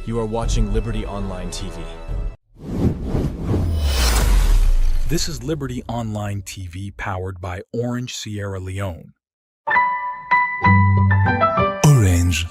You are watching Liberty Online TV. This is Liberty Online TV powered by Orange Sierra Leone. Orange.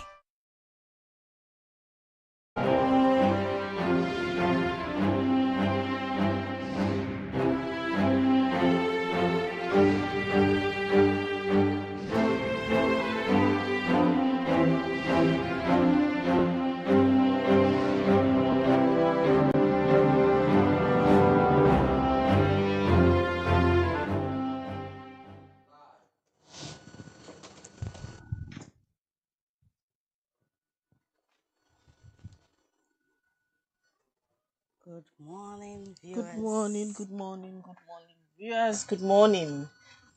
Good morning, viewers. Good morning, viewers. Good morning.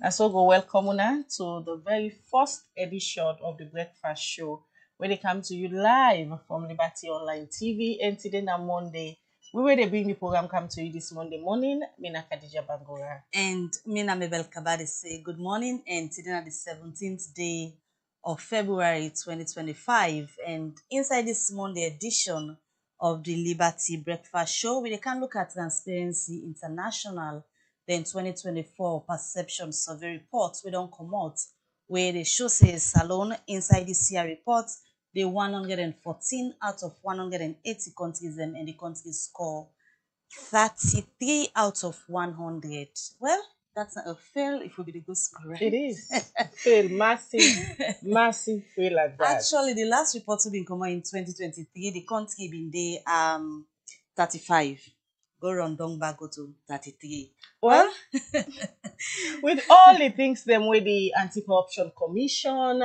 I so go welcome una to the very first edition of the Breakfast Show, where they come to you live from Liberty Online TV. And today na Monday, we will bring the program come to you this Monday morning. Mina Khadija Bangora. And Mina Mabel Kabadi say good morning. And today na the 17th day of February 2025. And inside this Monday edition of the Liberty Breakfast Show, we can look at Transparency International, then 2024 Perception Survey Report. We don't come out where the show says Salone inside this year report, the 114 out of 180 countries and the countries score 33 out of 100. Well, that's not a fail if we be the good score, right? It is. Fail, massive fail like that. Actually, the last report to be coming in 2023, the country been there 35. Go run down back go to 33. Well, with all the things them with the Anti-Corruption Commission,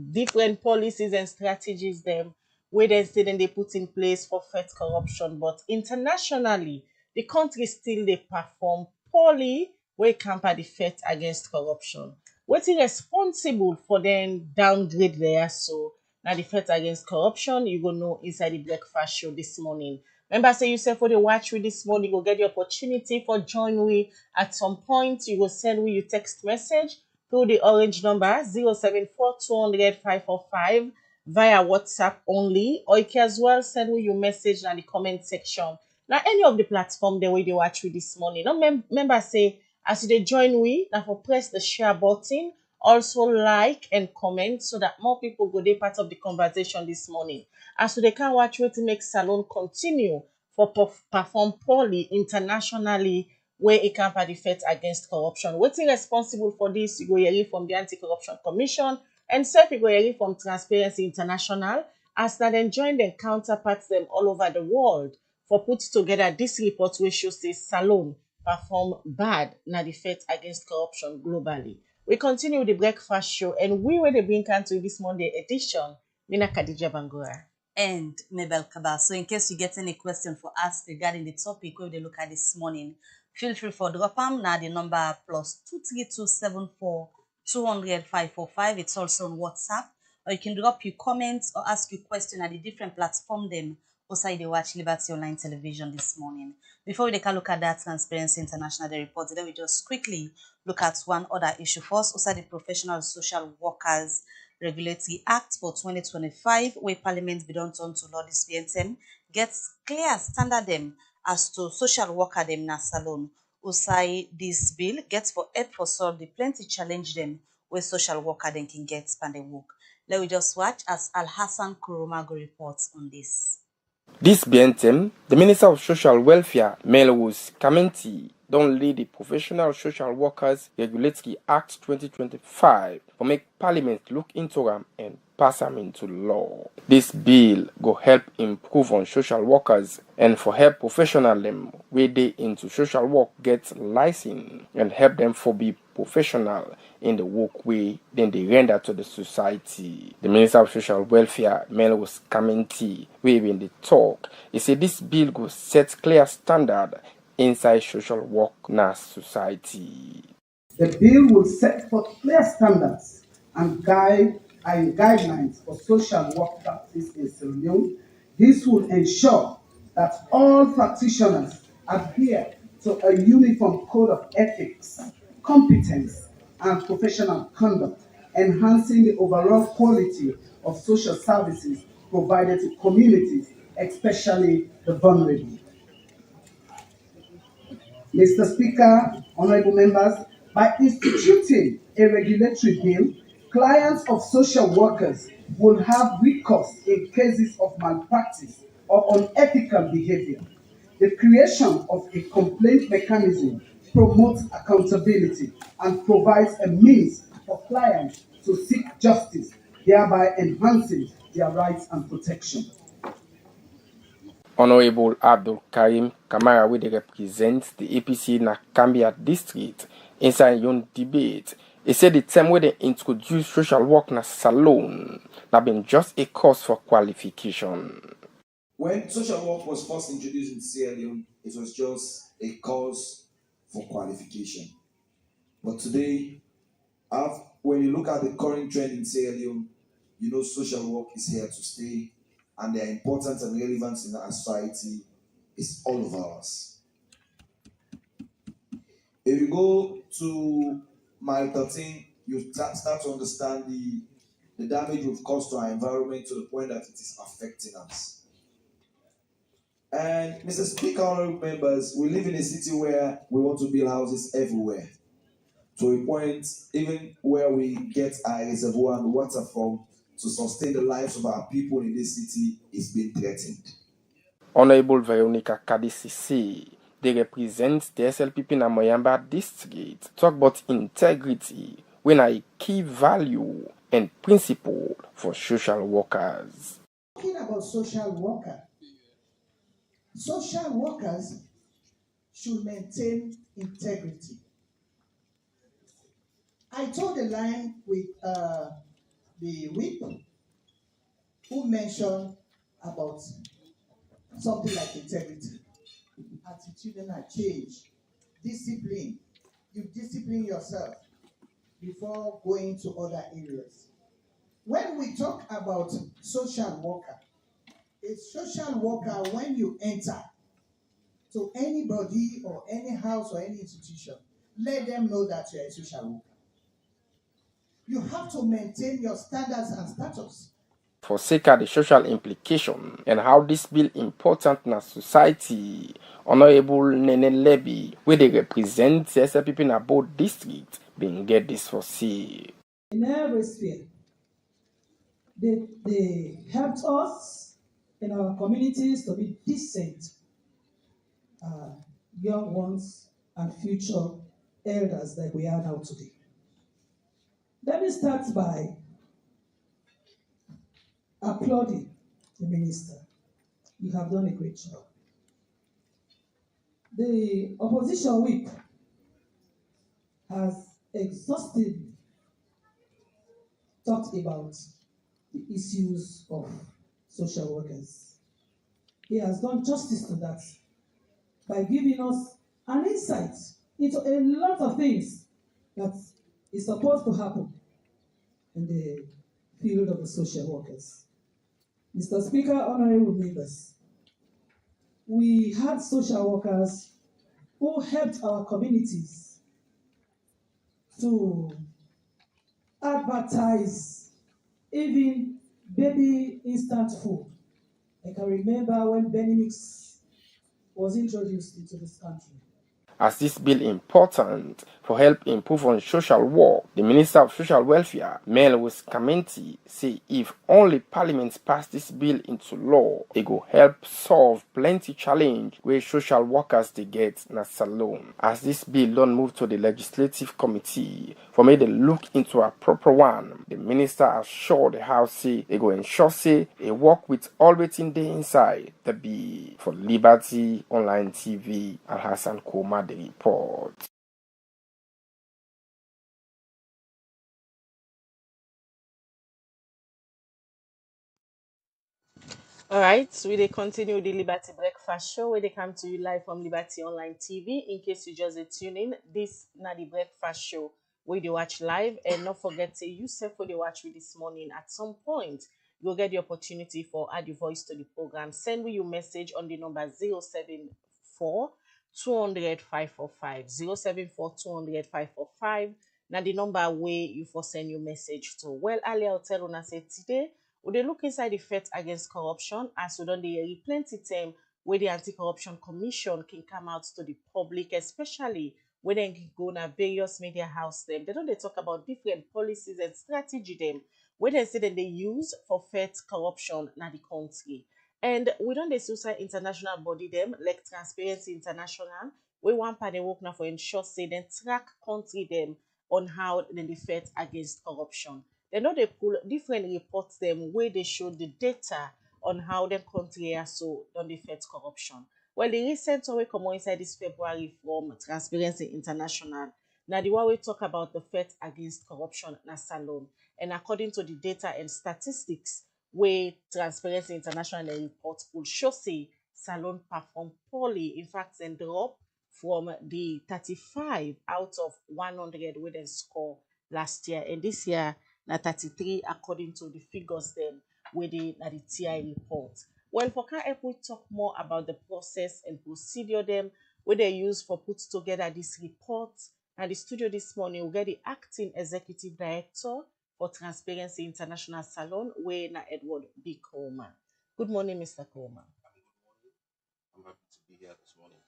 different policies and strategies them where they say then they put in place for fight corruption, but internationally the country still they perform poorly when it comes to the fight against corruption. What's responsible for them downgrade there? So now the fight against corruption, you go know inside the Breakfast Show this morning. Remember, say yourself for the watch with this morning, go get the opportunity for join we at some point. You will send we your text message through the orange number 074-200-545 via WhatsApp only, or you can as well send me your message in the comment section. Now, any of the platform the way they watch with this morning. Now, remember say as they join we, now for press the share button, also like and comment so that more people go be part of the conversation this morning. As so they can watch what to make Salone continue for perform poorly internationally where it can fight against corruption. What's responsible for this? You go hear from the Anti-Corruption Commission and self you go hear from Transparency International as that then join their counterparts them all over the world for put together this report which shows say Salone perform bad na the fight against corruption globally. We continue with the Breakfast Show and we will bring to this Monday edition. Mina Khadija Bangora. And Mabel Kaba. So in case you get any question for us regarding the topic we will look at this morning, feel free for drop them. Now the number plus 23274-200-545. It's also on WhatsApp. Or you can drop your comments or ask your question at the different platform them outside the watch Liberty Online Television this morning. Before we take a look at that Transparency International the report, then we just quickly look at one other issue first. Also the Professional Social Workers Regulatory Act for 2025, where Parliament be done turn to law this BNTM, gets clear standard them as to social worker them na Salone. Usai this bill gets for help for solve the plenty challenge them where social worker then can get span the work. Let we just watch as Al Hassan Kurumago reports on this. This BNTM, the Minister of Social Welfare, Melwus Kamenti, don't lead the Professional Social Workers Regulatory Act 2025 for make Parliament look into them and pass them into law. This bill go help improve on social workers and for help professional them where they into social work get license and help them for be professional in the work way then they render to the society. The Minister of Social Welfare, Melwus Kamenti, in the talk, he said this bill go set clear standard inside social work na society. The bill will set forth clear standards and guidelines for social work practice in Sierra Leone. This will ensure that all practitioners adhere to a uniform code of ethics, competence, and professional conduct, enhancing the overall quality of social services provided to communities, especially the vulnerable. Mr. Speaker, honorable members, by instituting a regulatory bill, clients of social workers will have recourse in cases of malpractice or unethical behavior. The creation of a complaint mechanism promotes accountability and provides a means for clients to seek justice, thereby enhancing their rights and protection. Honorable Abdul Karim Kamara, wey dey represent the APC in Kambia district, inside yon debate, he said the term where they introduce social work na salon na been just a cause for qualification. When social work was first introduced in Sierra Leone, it was just a cause for qualification. But today, when you look at the current trend in Sierra Leone, you know social work is here to stay, and their importance and relevance in our society is all over us. If you go to mile 13, you start to understand the damage we've caused to our environment to the point that it is affecting us. And Mr. Speaker, honorable members, we live in a city where we want to build houses everywhere. To a point, even where we get our reservoir and water from to sustain the lives of our people in this city is being threatened. Honorable Veronica Kadisisi, they represent the SLPP in Moyamba district, talk about integrity when a key value and principle for social workers. Talking about social workers should maintain integrity. I told the line with the whip who mentioned about something like integrity. Attitudinal change, discipline. You discipline yourself before going to other areas. When we talk about social worker, a social worker, when you enter to anybody or any house or any institution, let them know that you're a social worker. You have to maintain your standards and status. For sake of the social implication and how this bill important in our society, Honorable Nene Levy, where they represent the SLPP in both districts, being get this for see. In every sphere, they helped us in our communities to be decent young ones and future elders that we are now today. Let me start by applauding the minister. You have done a great job. The opposition whip has exhaustively talked about the issues of social workers. He has done justice to that by giving us an insight into a lot of things that is supposed to happen in the field of the social workers. Mr. Speaker, honorable members, we had social workers who helped our communities to advertise even baby instant food. I can remember when Benimix was introduced into this country. As this bill important for help improve on social work, the Minister of Social Welfare, Melwis Kamenti, say if only Parliament pass this bill into law, it will help solve plenty challenge where social workers they get na salon. As this bill don't move to the Legislative Committee, for me to look into a proper one, the Minister assured the House say they go ensure say they work with all waiting day inside the bill. For Liberty Online TV, Al Hassan Koma the report. All right, so we dey continue with the Liberty Breakfast Show where they come to you live from Liberty Online TV. In case you just tune in, this na the Breakfast Show where they watch live, and not forget to you self where they watch with this morning. At some point, you'll get the opportunity for add your voice to the program. Send me your message on the number 074 200 545 074 200 545. Now the number where you for send your message to. Well, earlier I'll tell you, I said today We dey look inside the fight against corruption as we don dey hear plenty time wey the Anti-Corruption Commission can come out to the public, especially when dem go na various media house dem. Dem don dey talk about different policies and strategy dem wey dem say dem dey use for fight corruption na the country. And we don dey see inside international body dem like Transparency International wey one part dey work na for ensure say dem track country dem on how dem dey fight against corruption. Dem no dey pull different reports dem wey dey show the data on how dem country so don dey fight corruption. Well, the recent one wey comot inside this February from Transparency International na the one wey talk about the fight against corruption na Salone. And according to the data and statistics wey Transparency International dey report will show say Salone perform poorly. In fact, dem drop from the 35 out of 100 wey dem score last year, and this year na 33 according to the figures dem wey dey na the TI report. Well, for can help we talk more about the process and procedure dem wey dey use for put together this report. Na the studio this morning we get the acting executive director for Transparency International Salone wey na Edward B. Coleman. Good morning, Mr. Coleman. I'm happy to be here this morning.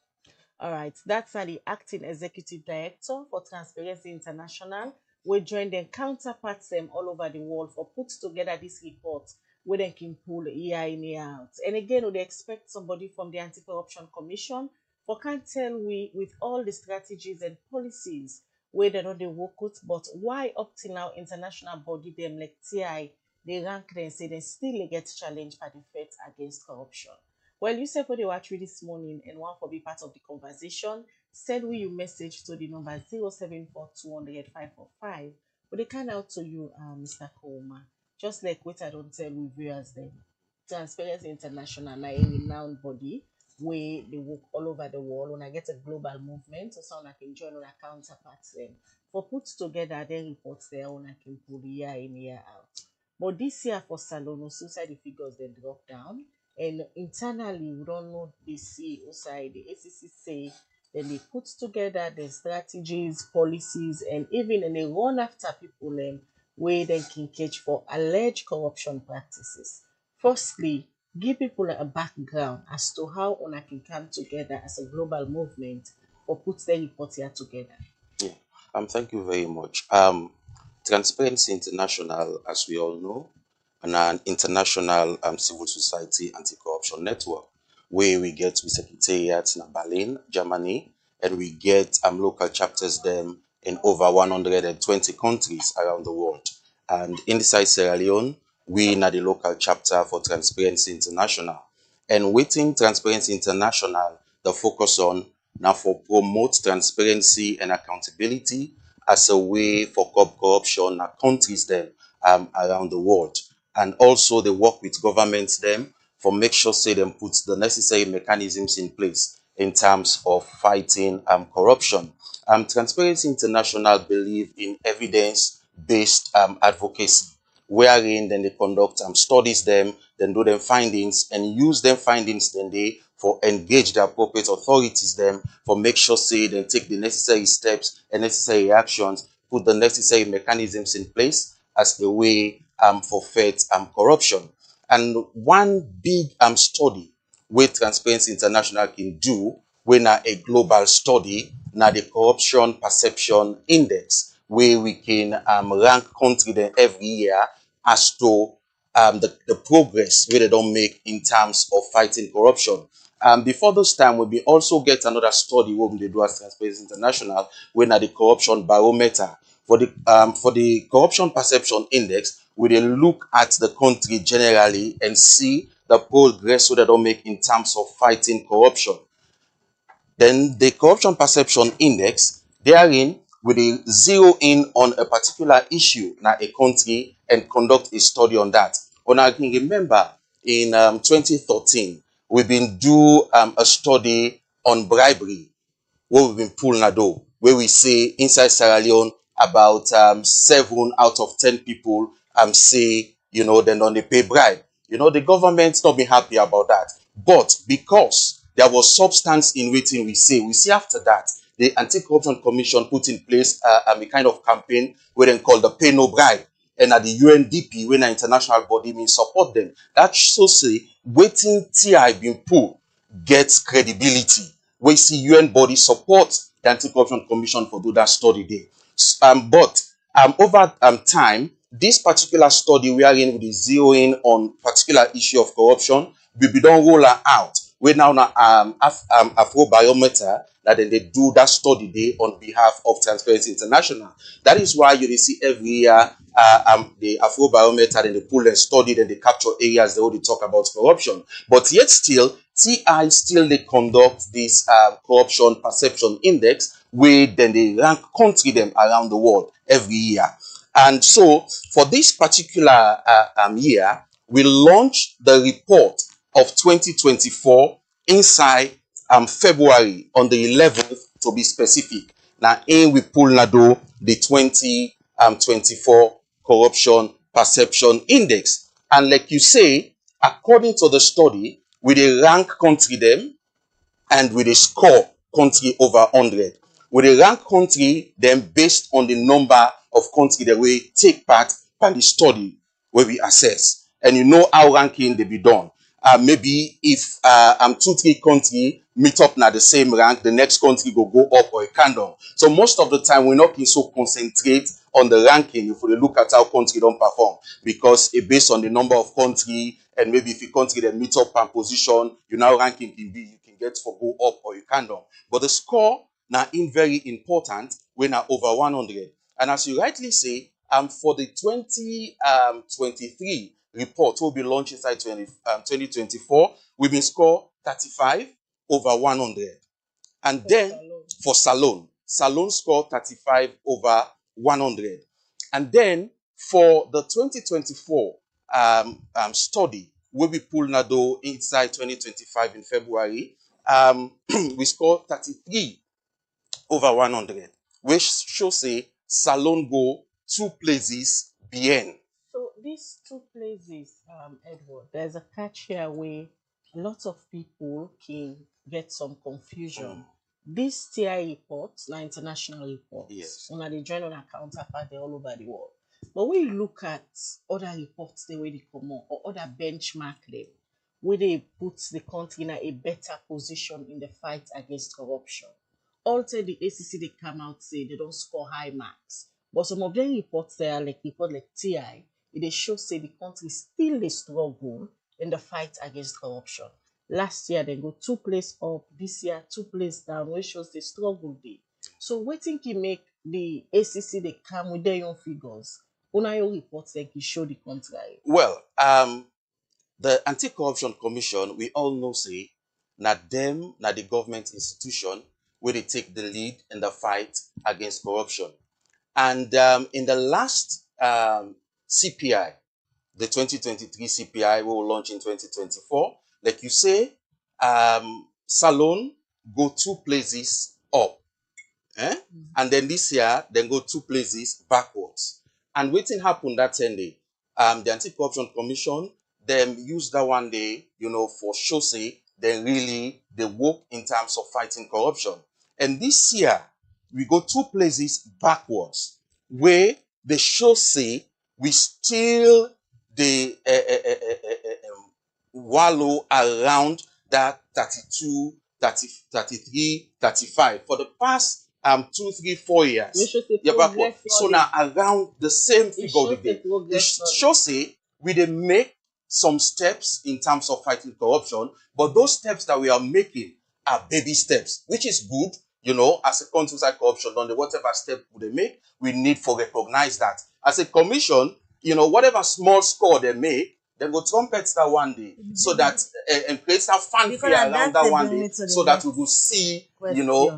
All right, that's the acting executive director for Transparency International. We join their counterparts them all over the world for put together this report where they can pull year in year out. And again, we expect somebody from the Anti-Corruption Commission for can tell we with all the strategies and policies where they know they work with, but why up till now international body them like TI they rank them say they still get challenged by the fight against corruption. Well, you said for the watch this morning and one for be part of the conversation, send we your message to the number 074200545. But they can out to you, Mr. Coleman. Just like what I don't tell we viewers then. Transparency International, na a renowned body where they work all over the world. When I get a global movement, so someone I can join on a counterparts them. For put together, then reports there on I can pull year in, year out. But this year for Salone, suicide the figures they drop down. And internally, we don't know the C outside the ACC say then they put together the strategies, policies, and even in they run after people where they can catch for alleged corruption practices. Firstly, give people a background as to how one can come together as a global movement or put the report here together. Yeah. Thank you very much. Transparency International, as we all know, and an international civil society anti-corruption network where we get with secretariats in Berlin, Germany, and we get local chapters them in over 120 countries around the world. And inside Sierra Leone, we are the local chapter for Transparency International. And within Transparency International, the focus on now for promote transparency and accountability as a way for corruption in countries them around the world. And also they work with governments them for make sure say them put the necessary mechanisms in place in terms of fighting corruption. Transparency International believe in evidence-based advocacy, wherein then they conduct studies them, then do them findings and use them findings then they for engage the appropriate authorities them for make sure say they take the necessary steps and necessary actions, put the necessary mechanisms in place as the way for fight corruption. And one big study where Transparency International can do when a global study now the Corruption Perception Index, where we can rank country then every year as to the progress where they don't make in terms of fighting corruption. Before this time, we also get another study where we do as Transparency International, when the corruption barometer. For the Corruption Perception Index, we then look at the country generally and see the progress where they don't make in terms of fighting corruption. Then the Corruption Perception Index, therein, we will zero in on a particular issue in a country and conduct a study on that. I can remember in 2013, we've been do a study on bribery, where we've been pulling a door, where we say inside Sierra Leone, about 7 out of 10 people say, they don't pay bribe. The government's not been happy about that. But because there was substance in waiting, we see after that, the Anti-Corruption Commission put in place a kind of campaign where they call the pay no bribe. and at the UNDP, when an international body means support them. That shows say waiting TI been pulled gets credibility. We see UN body support the Anti-Corruption Commission for do that study there. But over time, this particular study we are in with the zeroing on particular issue of corruption, we don't roll out. We now Afrobiometer that then they do that study there on behalf of Transparency International. That is why you see every year the Afrobiometer and they pull and study and they capture areas they already talk about corruption. But yet still, TI still they conduct this corruption perception index where then they rank country them around the world every year. And so for this particular year, we launched the report of 2024 inside February on the 11th to be specific. Now, we pull Nado the 2024 corruption perception index. And like you say, according to the study, we dey rank country them and with a score country over 100. We dey rank country them based on the number of country that we take part in the study where we assess. And you know how ranking they be done. Maybe if 2-3 country meet up na the same rank, the next country go up or a candle. So most of the time we're not so concentrate on the ranking if we look at how country don't perform, because it based on the number of country, and maybe if a country that meet up and position, you now ranking can be you can get for go up or you can down. But the score now in very important when are over 100. And as you rightly say, for the 2023 report will be launched inside 2024, we've been score 35 over 100. And then for Salone score 35 over 100. And then for the 2024 study, will be pulled Nado inside 2025 in February, we scored 33 over 100, which shows say Salone go 2 places bien. So these 2 places, Edward, there's a catch here where a lot of people can get some confusion. These TI reports, now international reports, Yes. when they join on a counterpart, they're all over the world. But when you look at other reports, the way they come on, or other benchmark them, where they put the country in a better position in the fight against corruption. Also, the ACC they come out say they don't score high marks, but some of them reports there, like report like TI, they show say the country still a struggle in the fight against corruption. Last year they go 2 places up, this year 2 places down, which shows the struggle there. So what think you make the ACC they come with their own figures? Una your reports they can show the contrary. Well, the Anti-Corruption Commission, we all know say, na the government institution where they take the lead in the fight against corruption. And in the last CPI, the 2023 CPI we will launch in 2024, like you say, Salone go 2 places up. And then this year, then go 2 places backwards. And waiting happened that 10 day. The Anti-Corruption Commission, them use that one day, for show say, they really, they work in terms of fighting corruption. And this year, we go 2 places backwards, where the show say, we still, the wallow around that 32, 30, 33, 35 for the past 2, 3, 4 years. So now around the same figure it shows say we dey make some steps in terms of fighting corruption, but those steps that we are making are baby steps, which is good. As a country fight corruption, on the whatever step they make, we need to recognize that. As a commission, whatever small score they make, they go trumpet that one day, so that and create that fanfare around that one day, so that we will see,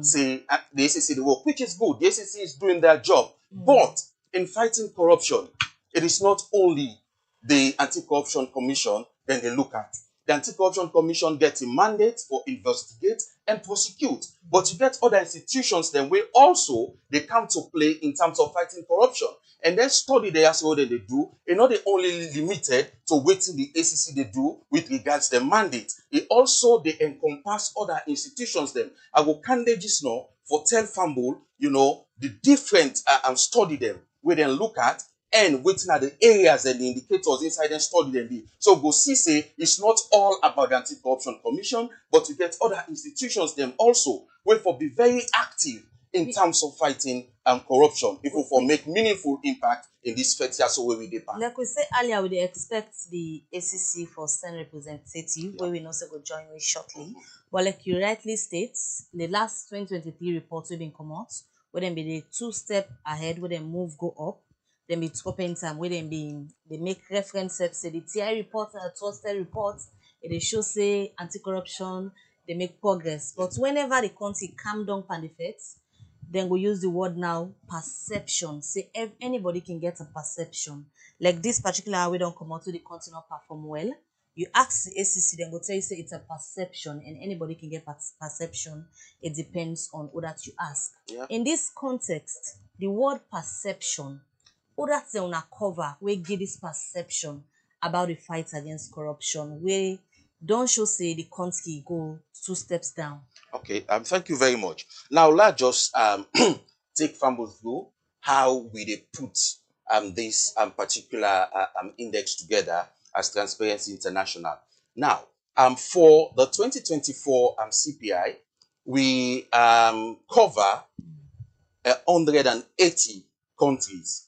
say the ACC the work, which is good. The ACC is doing their job, but in fighting corruption, it is not only the Anti-Corruption Commission then they look at. The Anti-Corruption Commission gets a mandate for investigate and prosecute, but you get other institutions then where also they come to play in terms of fighting corruption. And then study they ask what they do, and not they only limited to waiting the ACC they do with regards to the mandate. It also they encompass other institutions them. I will candidate just now for tell Fumble, the different and study them, where they look at and waiting at the areas and the indicators inside and study them. So go see say it's not all about the Anti-Corruption Commission, but you get other institutions them also where for be very active in terms of fighting corruption. If we for make meaningful impact in this first year, so where we depart. Like we said earlier, we dey expect the ACC for Senate representative, where we also go join with shortly. But like you rightly state, the last 2023 report we been come out, where them be the 2 step ahead, where them move go up, then be top in time, where them be they make reference say the TI report and the 12-step report, they show say anti-corruption, they make progress. But whenever the country calm down pan the facts, then we use the word now perception. Say anybody can get a perception. Like this particular we don't come out to the country not perform well. You ask the ACC, then go tell you say it's a perception, and anybody can get perception. It depends on who that you ask. Yeah. In this context, the word perception, who that's the on a cover, we give this perception about the fight against corruption. We don't show say the country go 2 steps down. Okay, thank you very much. Now let's just take Fambo through how we they put this particular index together as Transparency International. Now, for the 2024 CPI, we cover 180 countries,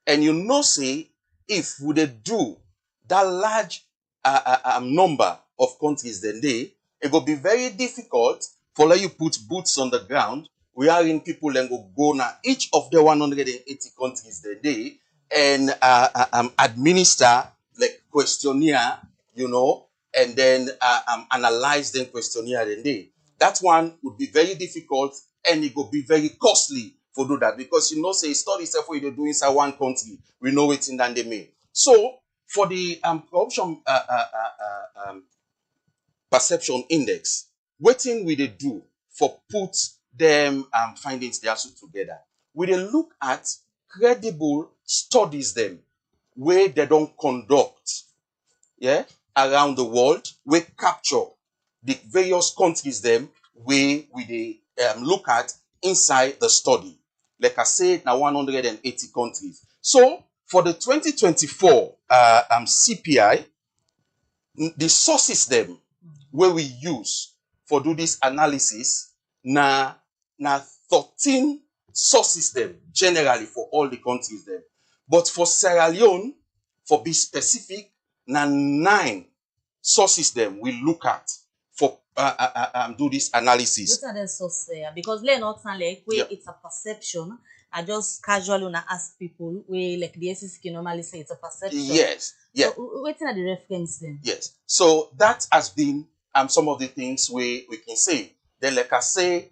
and you know say if we dey do that large number of countries, then it will be very difficult for let you put boots on the ground. We are in people and go now each of the 180 countries then and administer like questionnaire, you know, and then analyze them questionnaire then that one would be very difficult, and it will be very costly for do that, because you know say study stuff what you do inside one country, we know it in than they may. So for the corruption perception index, wetin we dey do for put them findings they also together, we dey look at credible studies them where they don't conduct around the world, we capture the various countries them where we dey look at inside the study. Like I said, now 180 countries. So for the 2024 CPI, the sources them where we use for do this analysis na 13 sources them generally for all the countries them. But for Sierra Leone, for be specific, na 9 sources them we look at for do this analysis. What are the sources there? Because let not sound like where it's a perception. I just casually wanna ask people where like the SEC can normally say it's a perception. Yes. Yeah. So waiting at the reference then. Yes. So that has been some of the things we can say. Then like I say,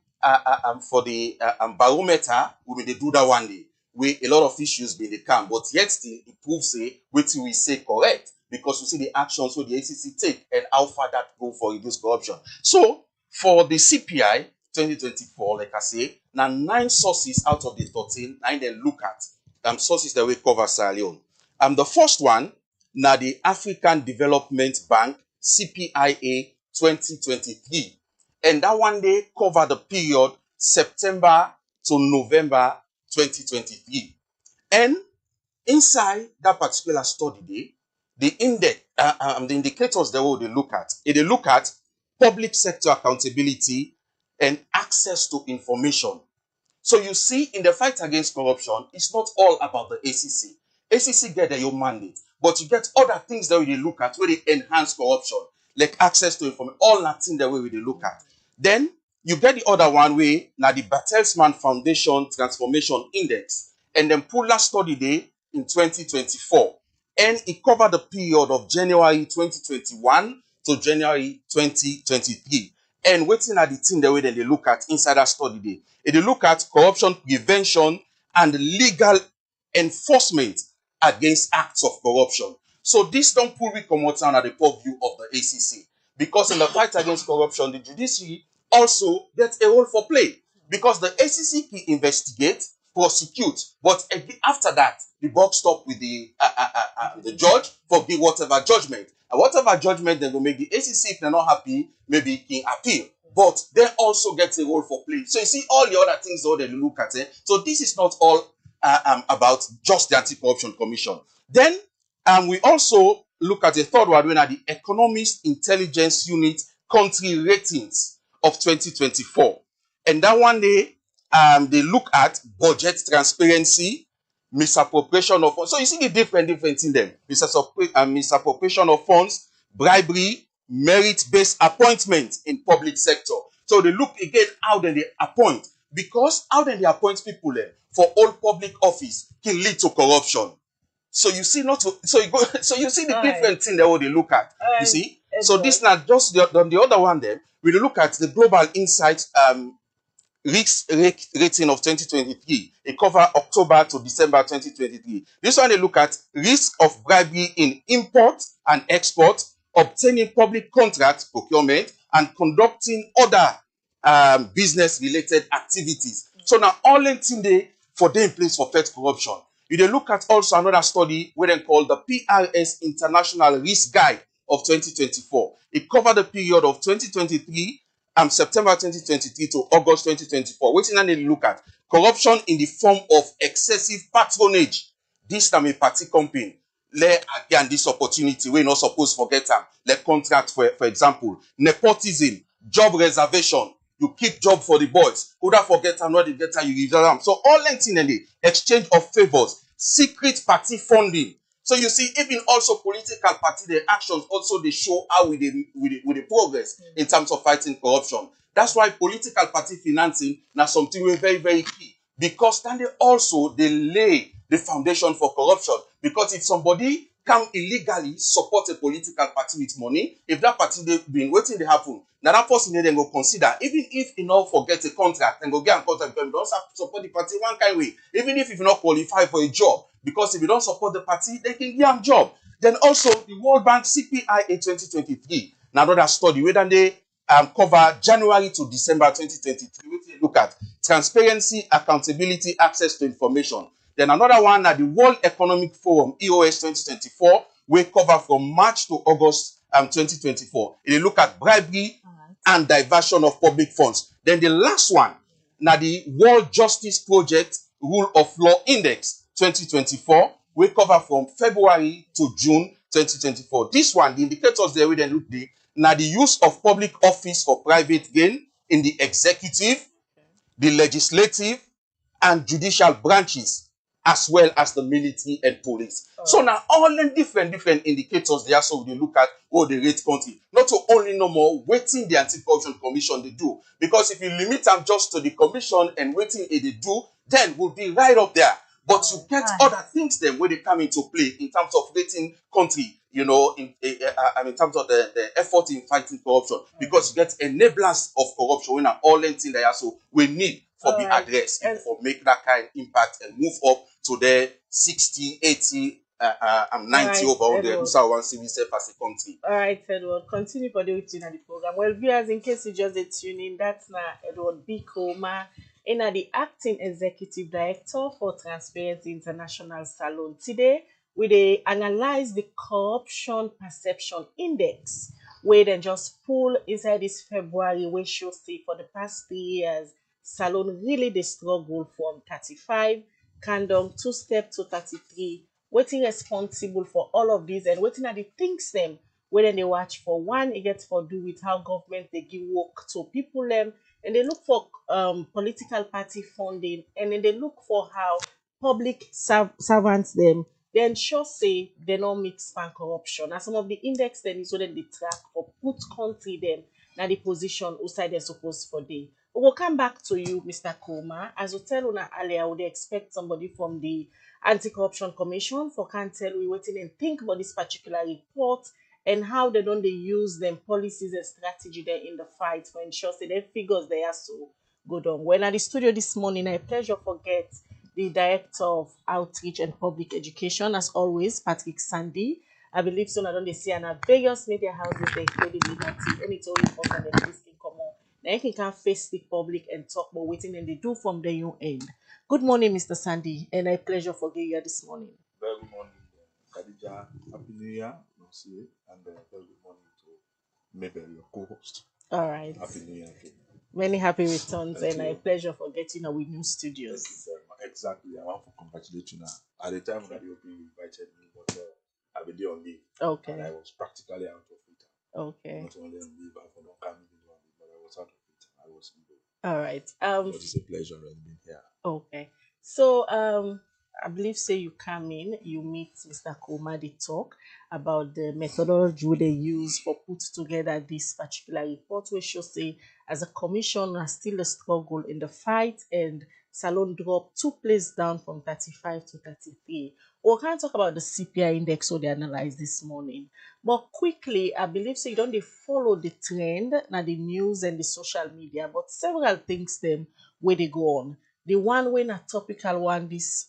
for the barometer, we may do that one day. Where a lot of issues been the camp, but yet still it proves waiting we say correct, because we see the actions so the ACC take and how far that go for reduce corruption. So for the CPI 2024, like I say, now 9 sources out of the 13, 9 they look at sources that we cover Sierra Leone. The first one, now the African Development Bank CPIA 2023, and that one they cover the period September to November 2023. And inside that particular study, the index, the indicators that they look at, they look at public sector accountability and access to information. So you see, in the fight against corruption, it's not all about the ACC. ACC get their own mandate, but you get other things that we look at where they enhance corruption, like access to information, all that thing that way we look at. Then you get the other one way, now the Bertelsmann Foundation Transformation Index, and then pull that study day in 2024. And it covered the period of January 2021 to January 2023. And waiting at the thing the way that they look at inside that study day. They look at corruption prevention and legal enforcement against acts of corruption. So this don't pull we come out at the purview of the ACC. Because in the fight against corruption, the judiciary also gets a role for play. Because the ACC can investigate, prosecute, but after that, the buck stop with the judge for give whatever judgment. And whatever judgment they will make, the ACC, if they're not happy, maybe can appeal. But they also get a role for play. So you see all the other things that they look at. So this is not all about just the Anti-Corruption Commission. Then we also look at the third one, when are the Economist Intelligence Unit country ratings of 2024. And that one they look at budget transparency, misappropriation of funds. So you see the different in them. Misappropriation of funds, bribery, merit-based appointment in public sector. So they look again how then they appoint, because how then they appoint people for all public office can lead to corruption. So you see so you see the different thing that what they look at. You see? So this not just the other one there. We look at the Global Insight risk rating of 2023. It cover October to December 2023. This one they look at risk of bribery in import and export, obtaining public contract procurement, and conducting other business related activities. So now all thing they for them in place for fight corruption. You they look at also another study where they call the PRS International Risk Guide of 2024. It covered the period of 2023 September 2023 to August 2024. Waiting and they look at corruption in the form of excessive patronage. This time a party company. Let again this opportunity. We're not supposed to forget them. Let contract for example. Nepotism, job reservation. You keep job for the boys. Who that forget them, not the get you give them. So all lengthy in the exchange of favors, secret party funding. So you see, even also political party, their actions also they show how we the progress in terms of fighting corruption. That's why political party financing now something we're very, very key. Because then they also they lay the foundation for corruption. Because if somebody can illegally support a political party with money, if that party they've been waiting to happen, now that person they then go consider, even if you not forget a contract and go get a contract, because you don't have to support the party one kind way, even if you not qualify for a job. Because if you don't support the party, they can give them job. Then also the World Bank CPI in 2023. Now another study where they cover January to December 2023. Which they look at transparency, accountability, access to information. Then another one at the World Economic Forum EOS 2024, we cover from March to August 2024. They look at bribery and diversion of public funds. Then the last one, now the World Justice Project Rule of Law Index 2024, we cover from February to June 2024. This one, the indicators there we then look the now the use of public office for private gain in the executive, the legislative, and judicial branches, as well as the military and police. So now all the different indicators there, so they look at the rate country. Not to only no more waiting the Anti-Corruption Commission they do. Because if you limit them just to the commission and waiting they do, then we'll be right up there. But you get other things then where they come into play in terms of rating country, you know, in terms of the effort in fighting corruption. Because you get enablers of corruption when all things there, so we need for be addressed, for make that kind of impact and move up to the 60, 80, and 90 over the one civil self as a country. All right, Edward, continue for the routine of the program. Well, viewers, in case you just tune in, that's now Edward B. Koma, the acting executive director for Transparency International Salon. Today, we analyze the corruption perception index, where they just pull inside this February, we should see for the past 3 years, Salon really the struggle from 35, Kandong 2-step to 33. Waiting responsible for all of these and waiting at the things them when they watch for one, it gets for do with how government they give work to people them and they look for political party funding and then they look for how public servants them they ensure say they don't mix pan corruption. And some of the index then is what they track or put country them now the position outside they're supposed for day. We will come back to you, Mr. Koma. As we tell Una earlier, would expect somebody from the Anti-Corruption Commission for can tell we waiting and think about this particular report and how they don't they use them policies and strategy there in the fight for ensure that their figures they are so good on. Well, at the studio this morning, I pleasure forget the Director of Outreach and Public Education, as always, Patrick Sandy. I believe so. I don't they see and various media houses they including Liberty, and it's all important that this can come on. Now you can face the public and talk about waiting and they do from the your end. Good morning, Mr. Sandy, and a pleasure for being here this morning. Very good morning, Khadija. Happy New Year, Nancy, and very good morning to Mabel, your co-host. All right. Happy New Year. Many happy returns. Thank and you. A pleasure for getting our new studios. Thank you very much. exactly. I want to congratulate you now. At the time that you invited me, but I've been there on leave. Okay. And I was practically out of it. Okay. Not only on leave, I was not coming on leave, but I was out of it. I was in the All right. But it's a pleasure having been here. Okay. So I believe say you come in, you meet Mr. Kuma, they talk about the methodology they use for put together this particular report, which should say as a commission are still a struggle in the fight, and Salon drop 2 places down from 35 to 33. We can't talk about the CPI index so they analyzed this morning. But quickly, I believe so you don't they follow the trend, now the news and the social media, but several things them where they go on. The one when a topical one this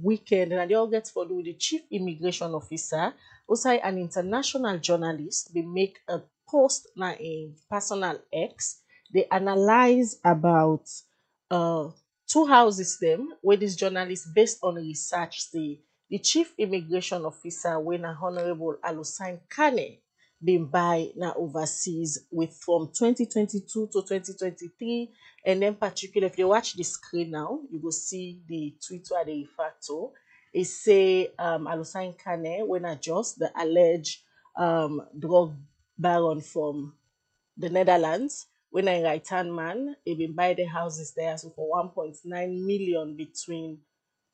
weekend, and they all get for do with the chief immigration officer, also an international journalist. They make a post na in personal X. They analyze about uh 2 houses them where this journalist based on research say the chief immigration officer when a honorable Alusain Kane been by na overseas with from 2022 to 2023. And then particularly if you watch the screen now, you will see the tweet where they refer to. It say Alusain Kane when just the alleged drug baron from the Netherlands, when a right hand man, he been buy the houses there so for 1.9 million between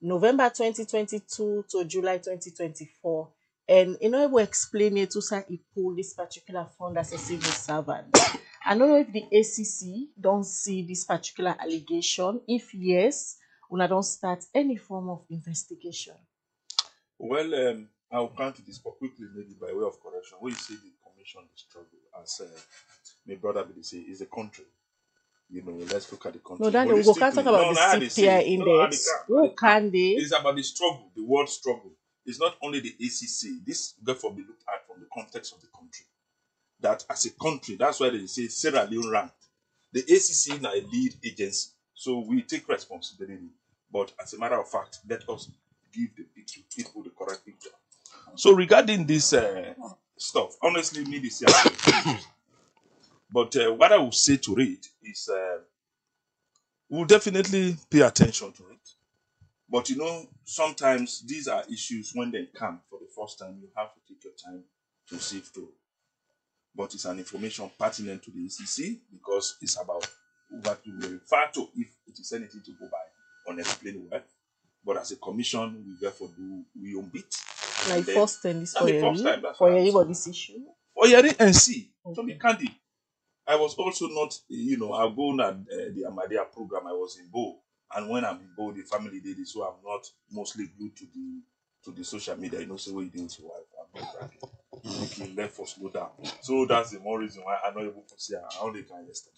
November 2022 to July 2024. And you know, we explain it to say he pull this particular fund as a civil servant. I don't know if the ACC don't see this particular allegation. If yes, una don't start any form of investigation. Well, I'll come to this, but quickly, maybe by way of correction. When you say the commission, the struggle, as my brother would say, is a country. You know, let's look at the country. No, Daniel, we can't talk about the CPI index. Who can they? It's about the struggle, the word struggle. It's not only the ACC. This therefore be looked at from the context of the country. That as a country, that's why they say Sierra Leone ranked. The ACC is a lead agency, so we take responsibility. But as a matter of fact, let us give the picture, people the correct picture. So regarding this stuff, honestly, me this year, but what I will say to it is we'll definitely pay attention to it. But you know, sometimes these are issues when they come for the first time, you have to take your time to sift through. But it's an information pertinent to the ACC because it's about what we will refer to if it is anything to go by unexplained well. But as a commission, we therefore do we own it. Like first time this for this issue. For Yeri and see, to be candid, I was also not, you know, I'll go on the Amadia program. I was in Bo, and when I'm in Bo, the family did it, so I'm not mostly glued to the social media. You know, so what you do with your wife, I'm not bragging. Making left for slow down. So that's the more reason why I'm not able to see her. I only can yesterday.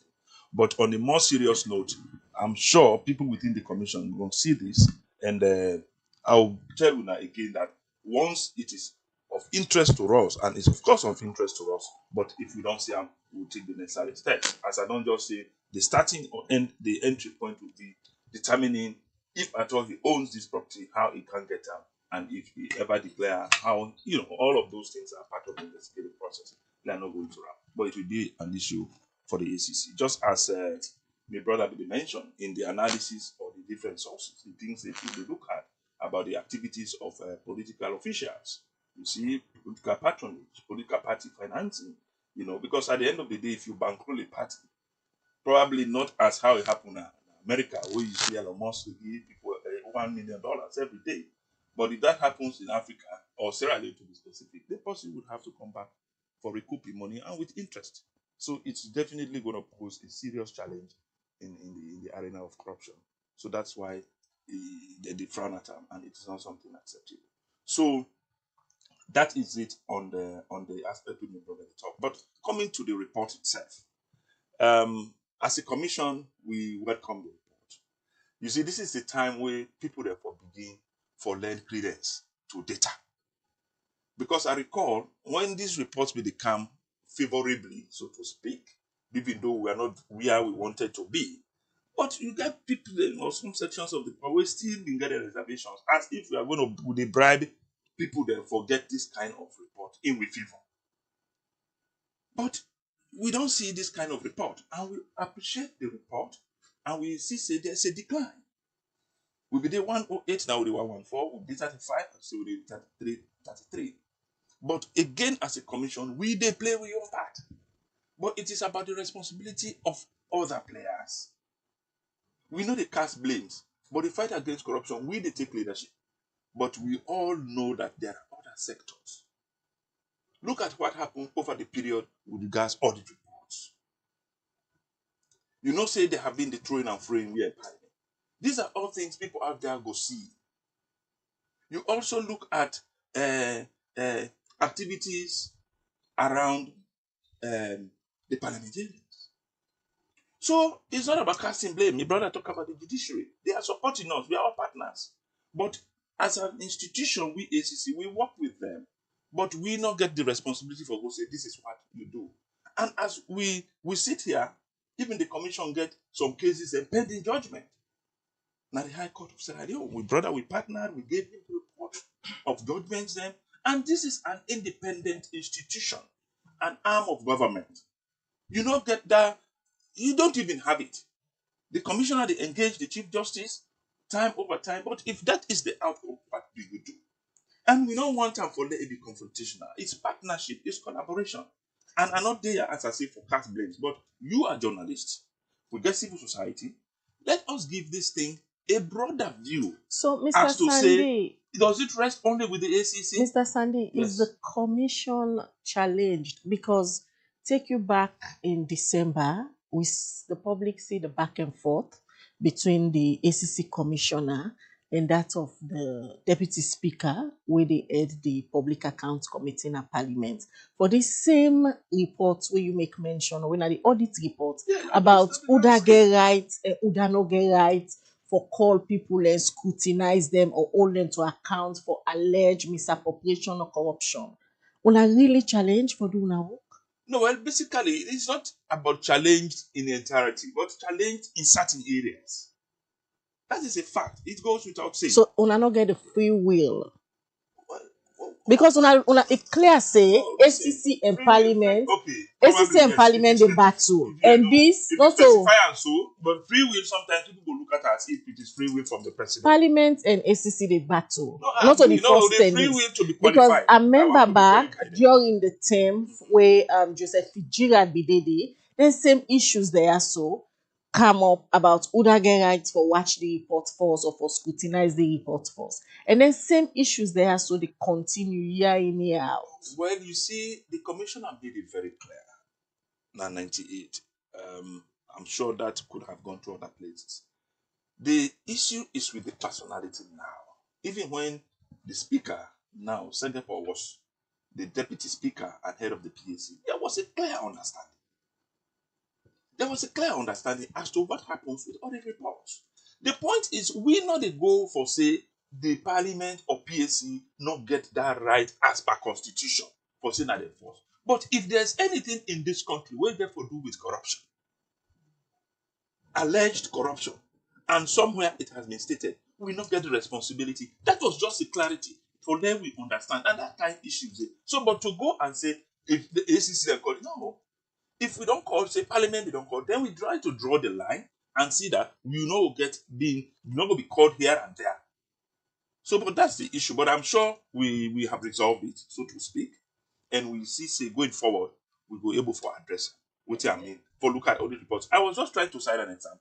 But on a more serious note, I'm sure people within the commission will see this, and I'll tell you now again that once it is of interest to us, and it's of course of interest to us, but if we don't see them, we'll take the necessary steps. As I don't just say the starting or end, the entry point will be determining if at all he owns this property, how he can get out, and if he ever declare how, you know, all of those things are part of the investigative process. They are not going to wrap, but it will be an issue for the ACC. Just as my brother mentioned in the analysis of the different sources, the things they look at about the activities of political officials. You see, political patronage, political party financing, you know, because at the end of the day, if you bankroll a party, probably not as how it happened in America, where you see Elon Musk give people $1 million every day. But if that happens in Africa, or Sierra Leone to be specific, the person would have to come back for recouping money and with interest. So it's definitely going to pose a serious challenge in the arena of corruption. So that's why they frown at them, and it is not something acceptable. So that is it on the aspect we may talk. But coming to the report itself, as a commission, we welcome the report. You see, this is the time where people therefore begin for lend credence to data. Because I recall when these reports will come favorably, so to speak, even though we are not where we wanted to be, but you get people or some sections of the power still been getting reservations, as if we are going to bribe people then forget this kind of report in with favor. But we don't see this kind of report, and we appreciate the report, and we see say there's a decline. We be the 108, now we the 114, we be 35, so we the 33. But again, as a commission, we they play with your part. But it is about the responsibility of other players. We know they cast blames, but the fight against corruption, we they take leadership. But we all know that there are other sectors. Look at what happened over the period with the gas audit reports. You know, say there have been the throwing and throwing here. These are all things people out there go see. You also look at activities around the parliamentarians. So it's not about casting blame. My brother talk about the judiciary. They are supporting us. We are all partners. But as an institution, we ACC, we work with them. But we not get the responsibility for go say, this is what you do. And as we sit here, even the commission get some cases and pending judgment. Now the High Court of Sierra Leone, we partnered, we gave him report of judgments then. And this is an independent institution, an arm of government. You don't get that, you don't even have it. The commissioner, they engage the Chief Justice time over time. But if that is the outcome, what do you do? And we don't want time for let it be confrontational. It's partnership, it's collaboration. And I'm not there, as I say, for cast blames, but you are journalists. We get civil society. Let us give this thing a broader view. So, Mr. As to Sandy, say, does it rest only with the ACC? Mr. Sandy, Yes. is the commission challenged? Because take you back in December, the public see the back and forth between the ACC commissioner and that of the deputy speaker, where they head the Public Accounts Committee in Parliament. For the same reports where you make mention, when are the audit reports about Uda get right, Uda no get right, for call people and scrutinize them or hold them to account for alleged misappropriation or corruption. Una really challenge for doing our work? No, well, basically, it's not about challenge in entirety, but challenge in certain areas. That is a fact. It goes without saying. So una not get the free will. Because it clear say ACC and Parliament, ACC and Parliament they battle, and this not so. And so, but free will sometimes people go look at it as if it is free will from the president. Parliament and ACC they battle, No, not only no, first they free will to be qualified. Because I remember back during the term where Joseph Fitzgerald Bidede, the same issues there so come up about Uda get rights for watch the report first or for scrutinize the report first. And then same issues there, so they continue year in, year out. Well, you see, the commissioner made it very clear. Now, 98. I'm sure that could have gone to other places. The issue is with the personality now. Even when the speaker, now, Singapore was the deputy speaker and head of the PAC, there was a clear understanding. There was a clear understanding as to what happens with audit reports. The point is, we not go for, say, the parliament or PAC not get that right as per constitution for saying that they force. But if there's anything in this country where therefore do with corruption, alleged corruption, and somewhere it has been stated, we not get the responsibility. That was just a clarity. For them we understand. And that kind of issues. So, but to go and say, if the ACC are calling, no. If we don't call, say parliament, we don't call, then we try to draw the line and see that we know we not going to be called here and there. So, but that's the issue. But I'm sure we have resolved it, so to speak. And we see, say, going forward, we go able for address what I mean, for look at audit reports. I was just trying to cite an example.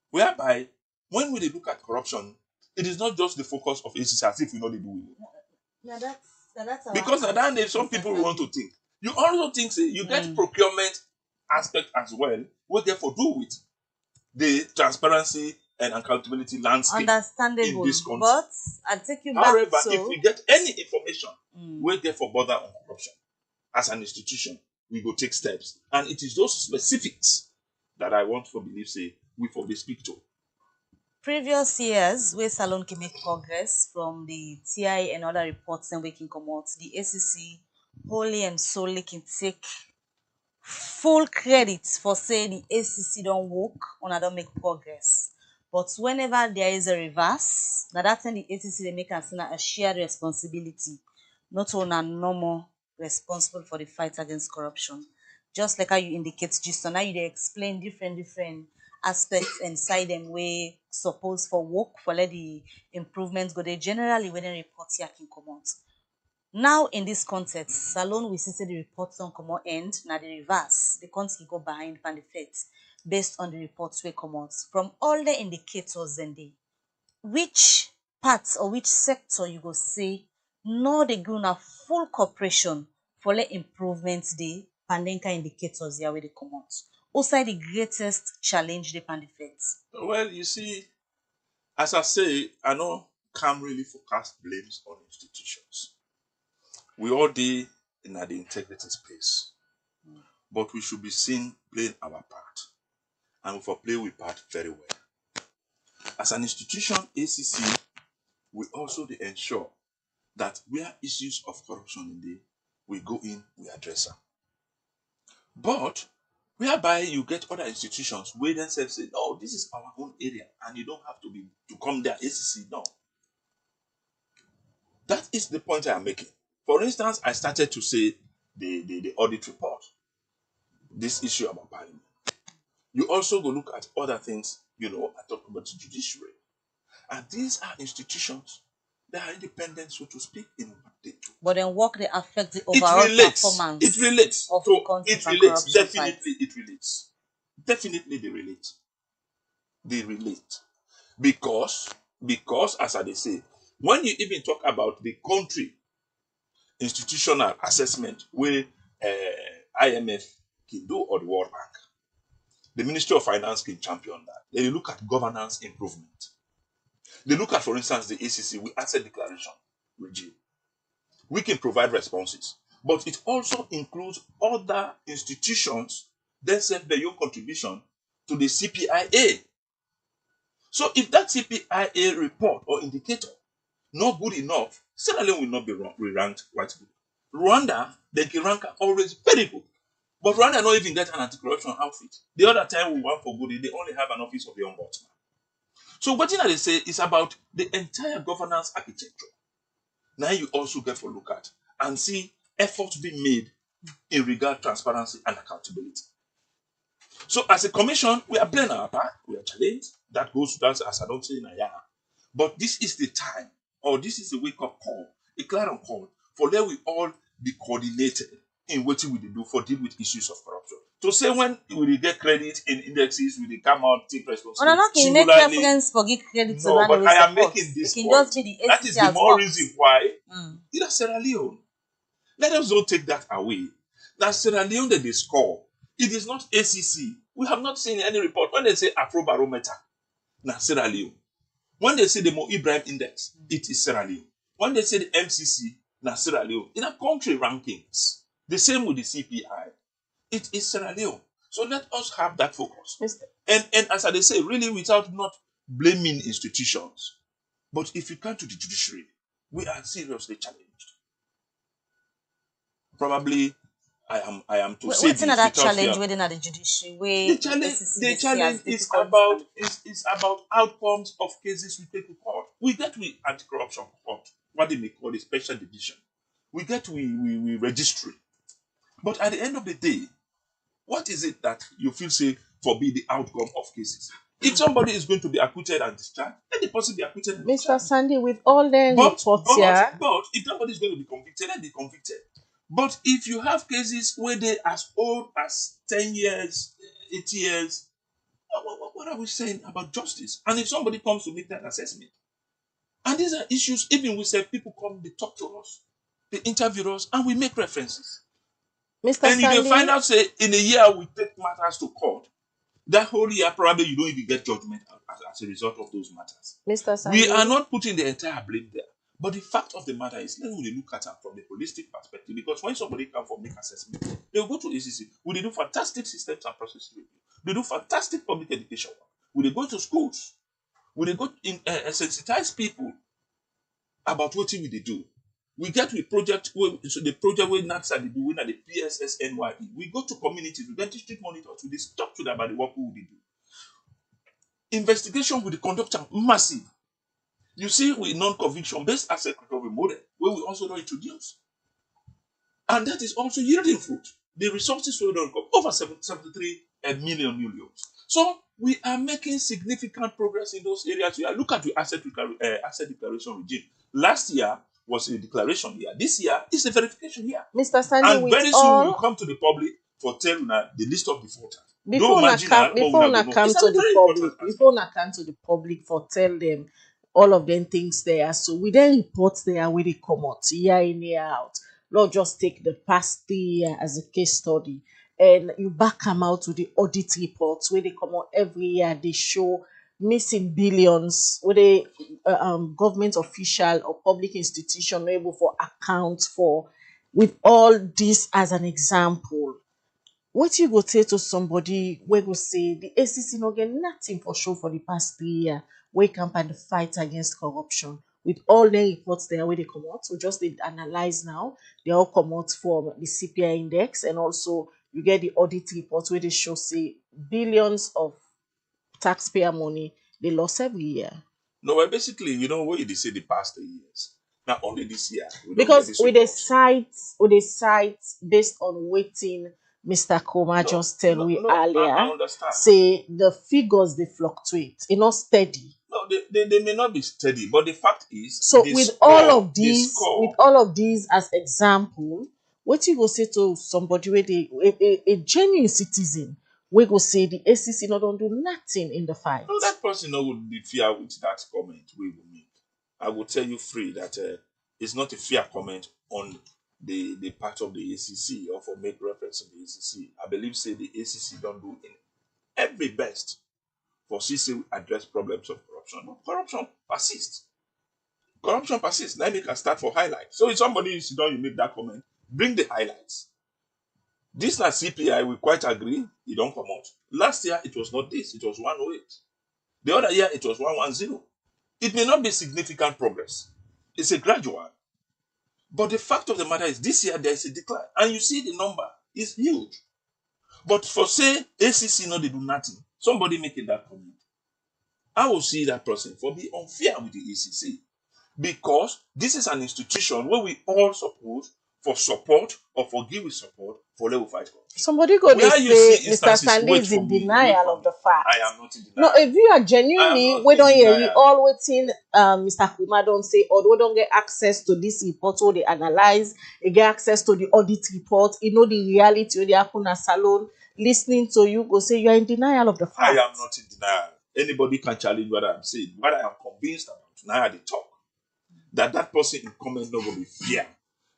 Whereby, when we look at corruption, it is not just the focus of ACC as if we know they do it. Now that's Because at that day, some people want to think. You also think, say, you get procurement aspect as well, what therefore do with the transparency and accountability landscape understandable, in this country. but I'll take you However, back to if we get any information, we therefore bother on corruption as an institution, we go take steps. And it is those specifics that I want to believe, say, we for the speak to. previous years where Salon can make progress from the TI and other reports and we can come out, the ACC wholly and solely can take full credit for saying the ACC don't work or don't make progress. But whenever there is a reverse, now that's when the ACC they make a shared responsibility, not on a normal responsible for the fight against corruption. Just like how you indicate, just now you they explain different aspects inside them we suppose for work for let the improvements go there generally when the reports here can come out. Now in this context, Salon we see say the reports don't come out end, now the reverse, the country go behind pan the facts based on the reports we come out. From all the indicators then they which parts or which sector you go say no they go na full cooperation for let improvements the pandenka indicators here where they come out. Also the greatest challenge the pan effects. Well, you see, as I say, I know can't really forecast blames on institutions. We all do in the integrity space, but we should be seen playing our part, and we for play we part very well. As an institution, ACC, we also dey ensure that where issues of corruption in dey, we go in, we address them. But whereby you get other institutions where themselves say, no, this is our own area, and you don't have to come there, ACC, no. That is the point I am making. For instance, I started to say the audit report, this issue about parliament. You also go look at other things, I talk about the judiciary. And these are institutions that are independent, so to speak, in what they do. But then work they affect the overall performance. It relates. Of So the country it and relates. corruption Definitely fight. it relates. Definitely they relate. They relate. Because as I say, when you even talk about the country institutional assessment where IMF can do or the World Bank, the Ministry of Finance can champion that. They look at governance improvement. They look at, for instance, the ACC, we asset declaration regime. We can provide responses, but it also includes other institutions that send their own contribution to the CPIA. So if that CPIA report or indicator not good enough, Sierra Leone will not be ranked quite good. Rwanda, they can rank always very good. But Rwanda not even get an anti-corruption outfit. The other time we went for good, they only have an office of the ombudsman. So what they say is about the entire governance architecture. Now you also get to look at and see efforts being made in regard to transparency and accountability. So as a commission, we are playing our part, we are challenged. That goes to that as I don't say in a year. But this is the time, or this is a wake-up call, a clarion call, for let we all be coordinated in what we do for deal with issues of corruption. To say when we get credit in indexes, we come out, take responsibility. Well, can make reference for give credit to no, but I am making this point. Just be the that is the more reason why it is Sierra Leone. Let us not take that away. That Sierra Leone that they score, it is not ACC. We have not seen any report. When they say Afrobarometer, now Sierra Leone. When they say the Mo Ibrahim Index, it is Sierra Leone. When they say the MCC, now Sierra Leone. In our country rankings, the same with the CPI, it is Sierra Leone. So let us have that focus. And as I say, really without not blaming institutions, but if you come to the judiciary, we are seriously challenged. Probably I am to say this that challenge within the judiciary. The challenge is about outcomes of cases we take to court. We get to anti-corruption court, what they may call a special division. We get to we registry. But at the end of the day, what is it that you feel say forbid the outcome of cases? If somebody is going to be acquitted and discharged, let the person be acquitted and discharged. Mr. Sandy, with all the reports here. But if somebody is going to be convicted, let them be convicted. But if you have cases where they as old as 10 years, 8 years, what are we saying about justice? And if somebody comes to make that assessment, and these are issues, even we say people come, they talk to us, they interview us, and we make references. Mr. And Sandy, if they find out, say, in a year we take matters to court, that whole year probably you don't even get judgment as a result of those matters. Mr. Sandy, we are not putting the entire blame there. But the fact of the matter is, let me look at it from the holistic perspective. Because when somebody comes for make assessment, they will go to ACC. We do fantastic systems and process review. They do fantastic public education work. We go to schools. We go in sensitize people about what we do. We get to a project so the project where NATSA they do, at the PSSNYE. We go to communities, we get district monitors, we talk to them about the work we do. Investigation with the conductor massive. You see, with non-conviction based asset recovery model, where we also don't introduce. And that is also yielding fruit. The resources we don't come over 73 million new loans. So we are making significant progress in those areas. Look at the asset declaration regime. Last year was a declaration year. This year is a verification year. Mr. Sandy, And with very soon we will all come to the public for telling the list of defaulters. before Though una marginal, but before we una know come it's to a the very public, important aspect. before una come to the public for tell them all of them things there. So we then report there where they come out, year in, year out. Not just take the past 3 years as a case study. And you back come out with the audit reports where they come out every year. They show missing billions where they government official or public institution not able for account for. With all this as an example, what you go say to somebody wey go say the ACC no get nothing for show for the past 3 years wey campaign the fight against corruption with all the reports there wey dey comot, so just dey analyse now, they all comot from the CPI index, and also you get the audit report wey dey show say billions of taxpayer money dey lost every year. No, well, basically, what they say the past 3 years. Now, only this year. We don't get Because this we dey report. cite based on wetin Mr. Koma just tell we I earlier, understand. say the figures dey fluctuate, e no steady. No, they may not be steady, but the fact is, So they with score, all of these as example, what you go say to somebody wey dey a genuine citizen wey go say the ACC no don do nothing in the fight? No, that person would be fair with that comment we will make. I will tell you free that it's not a fair comment on the part of the ACC or for make reference to the ACC. I believe say the ACC don't do in every best for CC address problems of corruption. But corruption persists. Corruption persists. Let me can start for highlights. So if somebody sit down, you make that comment, bring the highlights. This na CPI, we quite agree, it don't come out. Last year it was not this, it was 108. The other year it was 110. It may not be significant progress. It's a gradual. But the fact of the matter is this year there is a decline. And you see the number is huge. But for say ACC no they do nothing, somebody making that comment, I will see that person for be unfair with the ACC. Because this is an institution where we all suppose for support or for give with support for level fight corruption. Somebody go dey Where you say see Mr. instances, Sandy wait is for in me, denial of the fact. I am not in denial. No, if you are I am genuinely, not we in don't hear denial. all waiting Mr. Kuma don't say, or we don't get access to this report, or they analyze, they get access to the audit report, you know the reality where they happen at salon, listening to you, go say you are in denial of the fact. I am not in denial. Anybody can challenge what I'm saying. What I am convinced about, now they talk, that person in comment not going to be fair.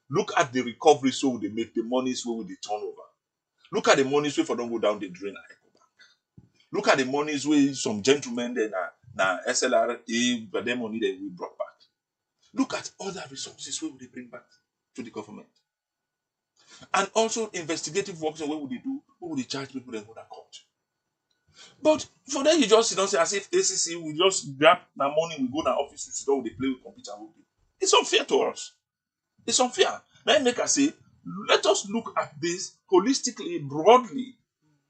Look at the recovery so they make the monies where they turn over. Look at the monies where for don't go down the drain at EcoBank. Look at the monies where some gentlemen there na SLRA, but them money that we brought back. Look at other resources where they bring back to the government. And also investigative works and what would they do? Who would they charge people then go to court? But for them, you just say as if ACC we just grab the money, we go to the office, we sit down, they play with computer. It's unfair to us. It's unfair. Let me make us say, let us look at this holistically, broadly,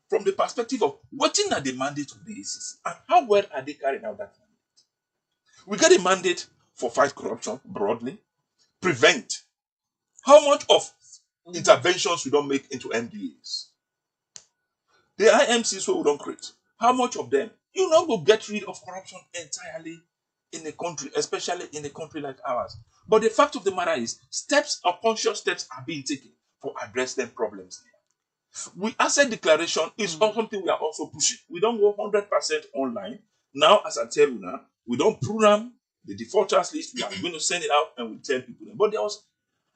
from the perspective of what are the mandate of the ACC and how well are they carrying out that mandate. We get a mandate for fight corruption broadly, prevent. How much of interventions we don't make into MDAs? The IMCs we don't create. How much of them? You not go get rid of corruption entirely in a country, especially in a country like ours. But the fact of the matter is, steps or conscious steps are being taken for address them problems. We asset declaration is something we are also pushing. We don't go 100% online. Now, as I tell you now, we don't program the defaulters list. We are going to send it out and we tell people. But there was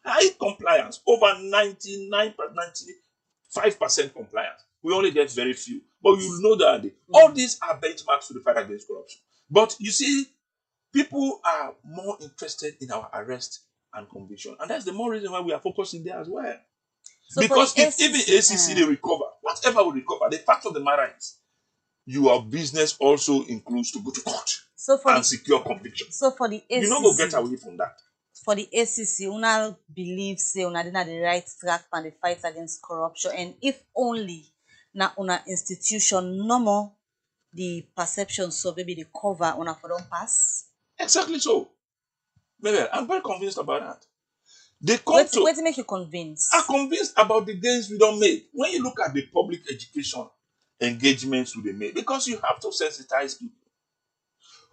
high compliance, over 99, 95% compliance. We only get very few. But you know that all these are benchmarks to the fight against corruption. But you see, people are more interested in our arrest and conviction. And that's the more reason why we are focusing there as well. So because if ACC, even ACC they recover, whatever will recover, the fact of the matter is, your business also includes to go to court and secure conviction. So for the ACC, you not go get away from that. For the ACC, una believe say una dey na the right track for the fight against corruption, and if only na una institution no more the perception so maybe the cover una for don pass. Exactly so. Maybe I'm very convinced about that. They come Wait to make you convinced. I'm convinced about the gains we don't make. When you look at the public education engagements do they make? Because you have to sensitize people.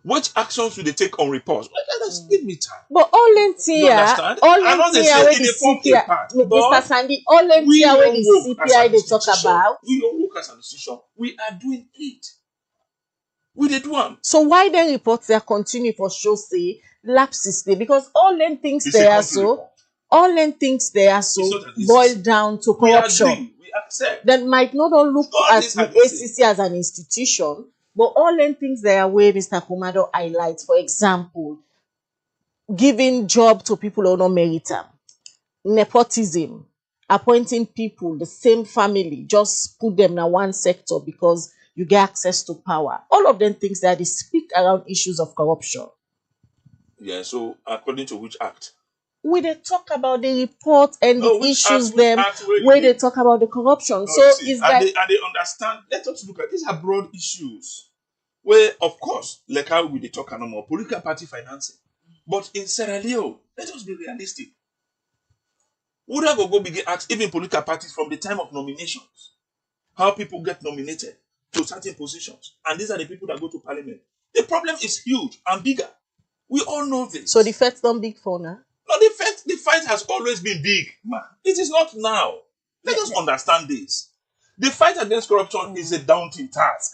Which actions do they take on reports? Well, give me time. But all You understand? I know they say where in the the form a CPI, part, Mr. but Sandy, all we where the don't work as CPI an they talk institution. about. We don't work as an institution. We are doing it. We did one. So why then reports they continue for show say lapses there? Because all them things It's they a are country so, report. all them things they are It's so not an ACC. boiled down to We corruption. agree. We accept. That might not all look All at these the are the same. ACC as an institution, but all them things they are where Mr. Kumado highlights. For example, giving job to who do not merit them, nepotism, appointing people, the same family, just put them in one sector because you get access to power. All of them things that they speak around issues of corruption. Yeah, so according to which act? We they talk about the report and No, the which issues act, which them act where they talk about the corruption. No, So see, it's and like they understand. Let us look at these are broad issues. Where, of course, like how we dey talk no more political party financing. But in Sierra Leone, let us be realistic. Would I go begin ask even political parties from the time of nominations how people get nominated to certain positions, and these are the people that go to parliament. The problem is huge and bigger. We all know this. so the first don't big for now. No, the fight has always been big, man. It is not now. Let us understand this. The fight against corruption is a daunting task.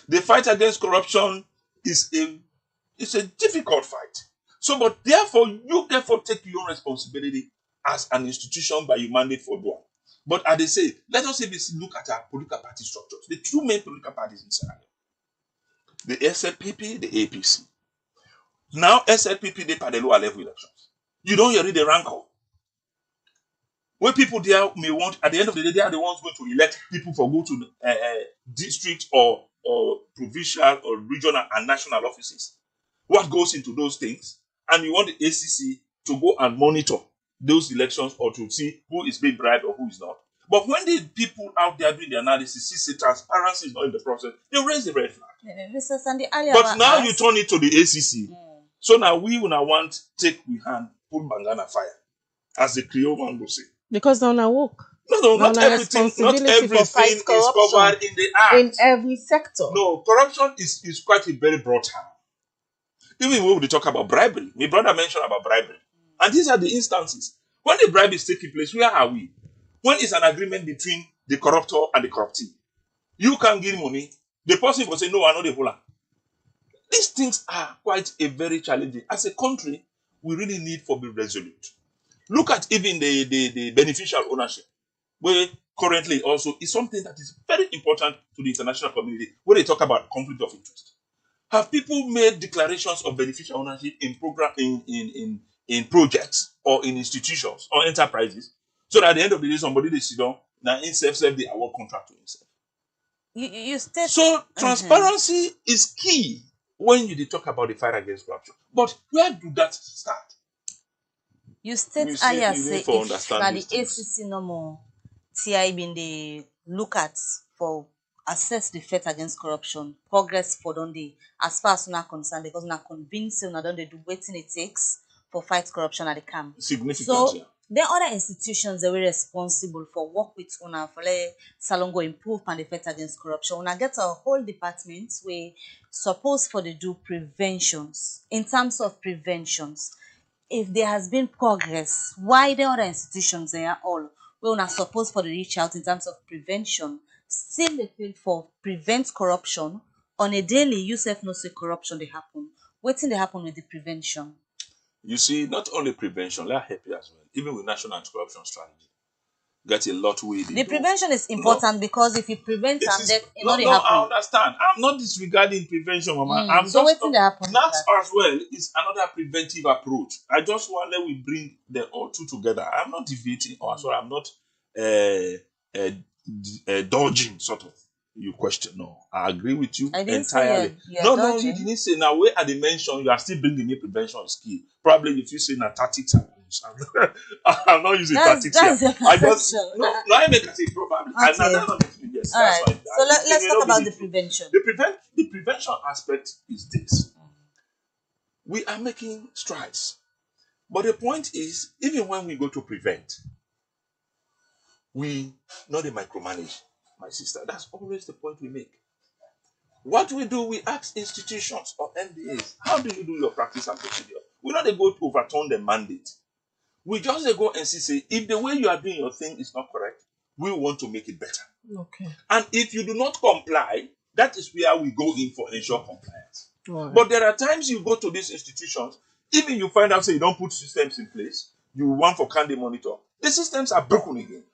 The fight against corruption is a difficult fight. So, but therefore, you therefore take your responsibility as an institution by your mandate for one. But as they say, let us even look at our political party structures. The two main political parties in Sierra Leone, the SLPP, the APC. Now, SLPP, they at the lower level elections. You don't hear the rancor. When people there may want, at the end of the day, they are the ones going to elect people for go to district or provincial or regional and national offices. What goes into those things? And you want the ACC to go and monitor those elections or to see who is being bribed or who is not. But when the people out there doing the analysis see transparency is not in the process, they raise the red flag. Mr. Sandy, But now you turn it to the ACC. So now we want take we hand, put Bangana fire, as the Creole man will say. Because on a work. No, not everything is covered in the act. In every sector. No, corruption is quite a very broad term. Even when we talk about bribery, my brother mentioned about bribery. And these are the instances. When the bribe is taking place, where are we? When it's an agreement between the corruptor and the corruptee. You can give money, the person will say, no, I know the whole. These things are quite a very challenging. As a country, we really need to be resolute. Look at even the beneficial ownership, where currently also is something that is very important to the international community, where they talk about conflict of interest. Have people made declarations of beneficial ownership in program in projects or in institutions or enterprises, so that at the end of the day, somebody they sit down now himself the award contract to himself. You state So transparency is key when you talk about the fight against corruption. But where do that start? You state earlier say if na the ACC no more TI been dey look at for assess the fight against corruption, progress for don dey as far as una concerned, because una convince say una don dey do wetin it takes for fight corruption at the camp. Significant. So then other institutions that were responsible for work with una for let salon go improve on the fight against corruption. Una get a whole department where suppose for the do preventions. In terms of preventions, if there has been progress, why the other institutions they are all we are supposed for the reach out in terms of prevention, still they feel for prevent corruption on a daily. You self no say corruption they happen. Waiting they happen with the prevention. You see, not only prevention, let help you as well. Even with national anti-corruption strategy, get a lot way. The prevention is important because if you prevent and then it not happen. I understand. I'm not disregarding prevention, Mama. I'm so just waiting they happen. That as well is another preventive approach. I just want that we bring the all two together. I'm not deviating or sorry, I'm not dodging sort of your question. No, I agree with you entirely. No, you didn't say now where at the mention you are still bringing me prevention skill. Probably if you say na tactics, I'm not using tactics here. I just I make a say probably. Okay. Yes, all right. So let's talk about the prevention. The prevention aspect is this. We are making strides. But the point is, even when we go to prevent, we not micromanage. my sister. That's always the point we make. What we do, we ask institutions or MBAs, how do you do your practice and procedure? We not dey go to overturn the mandate. We just dey go and say, if the way you are doing your thing is not correct, we want to make it better. Okay. And if you do not comply, that is where we go in for ensure compliance. Alright. But there are times you go to these institutions, even you find out say you don't put systems in place, you want for can they monitor, the systems are broken again.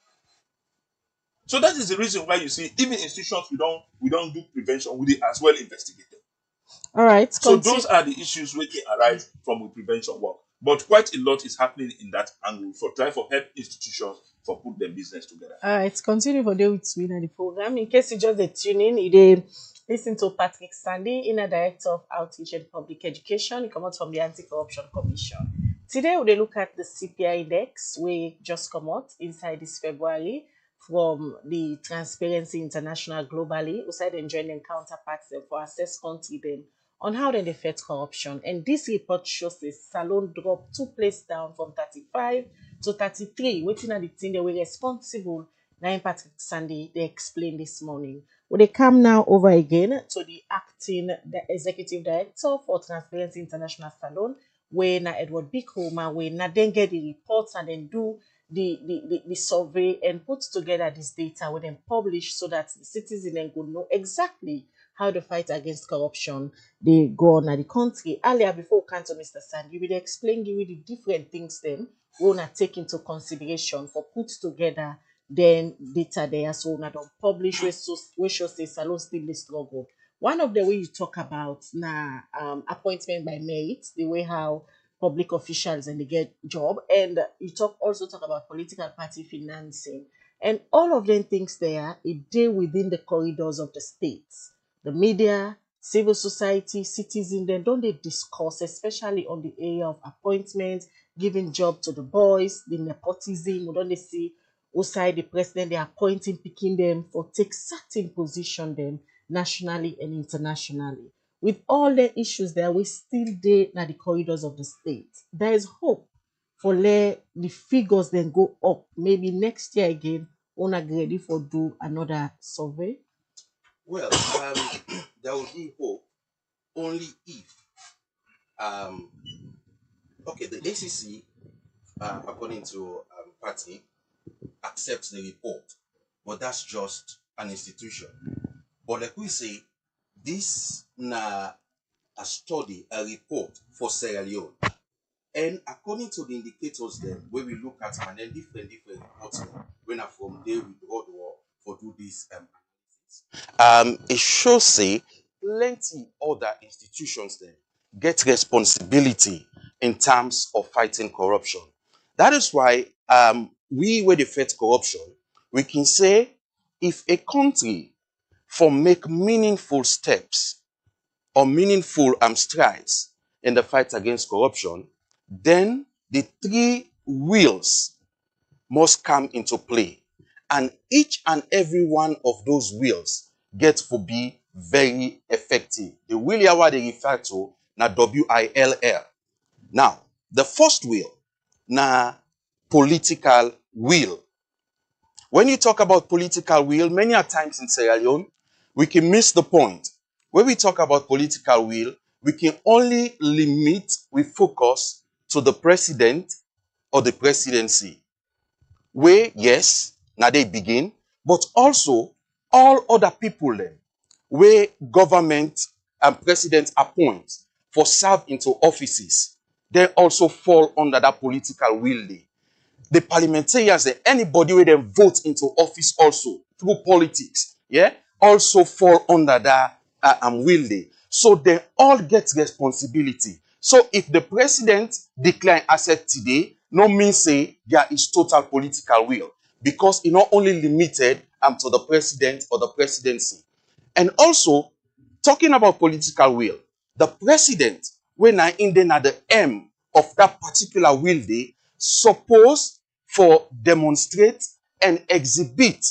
So that is the reason why you see even institutions we don't do prevention, we dey as well investigate them. All right. So those are the issues which can arise from the prevention work. But quite a lot is happening in that angle for try for help institutions for put their business together. All right. Continue for day with me in the program. In case you just tune in, you listen to Patrick Sandy, Inner Director of Outreach and Public Education. He comes out from the Anti-Corruption Commission. Today, we look at the CPI index, we just come out inside this February from the Transparency International globally, who said enjoying them counterparts for assess country them on how they affect corruption. And this report shows the Salon dropped 2 places down from 35 to 33, waiting at the thing they were responsible. Now, Patrick Sandy, they explained this morning. Well, they come now over again to the the executive director for Transparency International Salon, where na Edward Bikoma, where na then get the reports and then do the survey and put together this data with them publish so that the citizens then could know exactly how to fight against corruption they go on at the country. Earlier, before we come to Mr. Sandy, we explain you the different things then we want to take into consideration for put together then data there so we don't publish we shows the salon still the struggle. One of the way you talk about na appointment by merit, the way how public officials and they get job, and you also talk about political party financing, and all of them things there it deal within the corridors of the states. The media, civil society, citizens, then don't they discuss, especially on the area of appointments, giving job to the boys, the nepotism, we don't they see outside the president, they are appointing, picking them for take certain position them nationally and internationally. With all the issues there, we still there at the corridors of the state. There is hope for let the figures then go up. Maybe next year again, we're ready for do another survey. Well, there will be hope only if, okay, the ACC, according to Patty, accepts the report, but that's just an institution. But like we say, this na a study, a report for Sierra Leone. And according to the indicators then, where we look at and then different reports when are from there we draw the war for do this it shows say plenty other institutions then get responsibility in terms of fighting corruption. That is why we where they fight corruption, we can say if a country for make meaningful steps or meaningful strides in the fight against corruption, then the 3 wheels must come into play. And each and every one of those wheels gets to be very effective. The wheel what they refer to na WILL. Now, the first wheel na political will. When you talk about political will, many a times in Sierra Leone, we can miss the point. When we talk about political will, we can only we focus to the president or the presidency. Where, yes, now they begin, but also all other people then, where government and president appoint for serve into offices, they also fall under that political will. The parliamentarians, anybody where they vote into office also through politics, yeah, also fall under that will. So they all get responsibility. So if the president decline asset today, no means say there is total political will, because it not only limited to the president or the presidency. And also, talking about political will, the president, when I in then at the end of that particular will day, suppose for demonstrate and exhibit,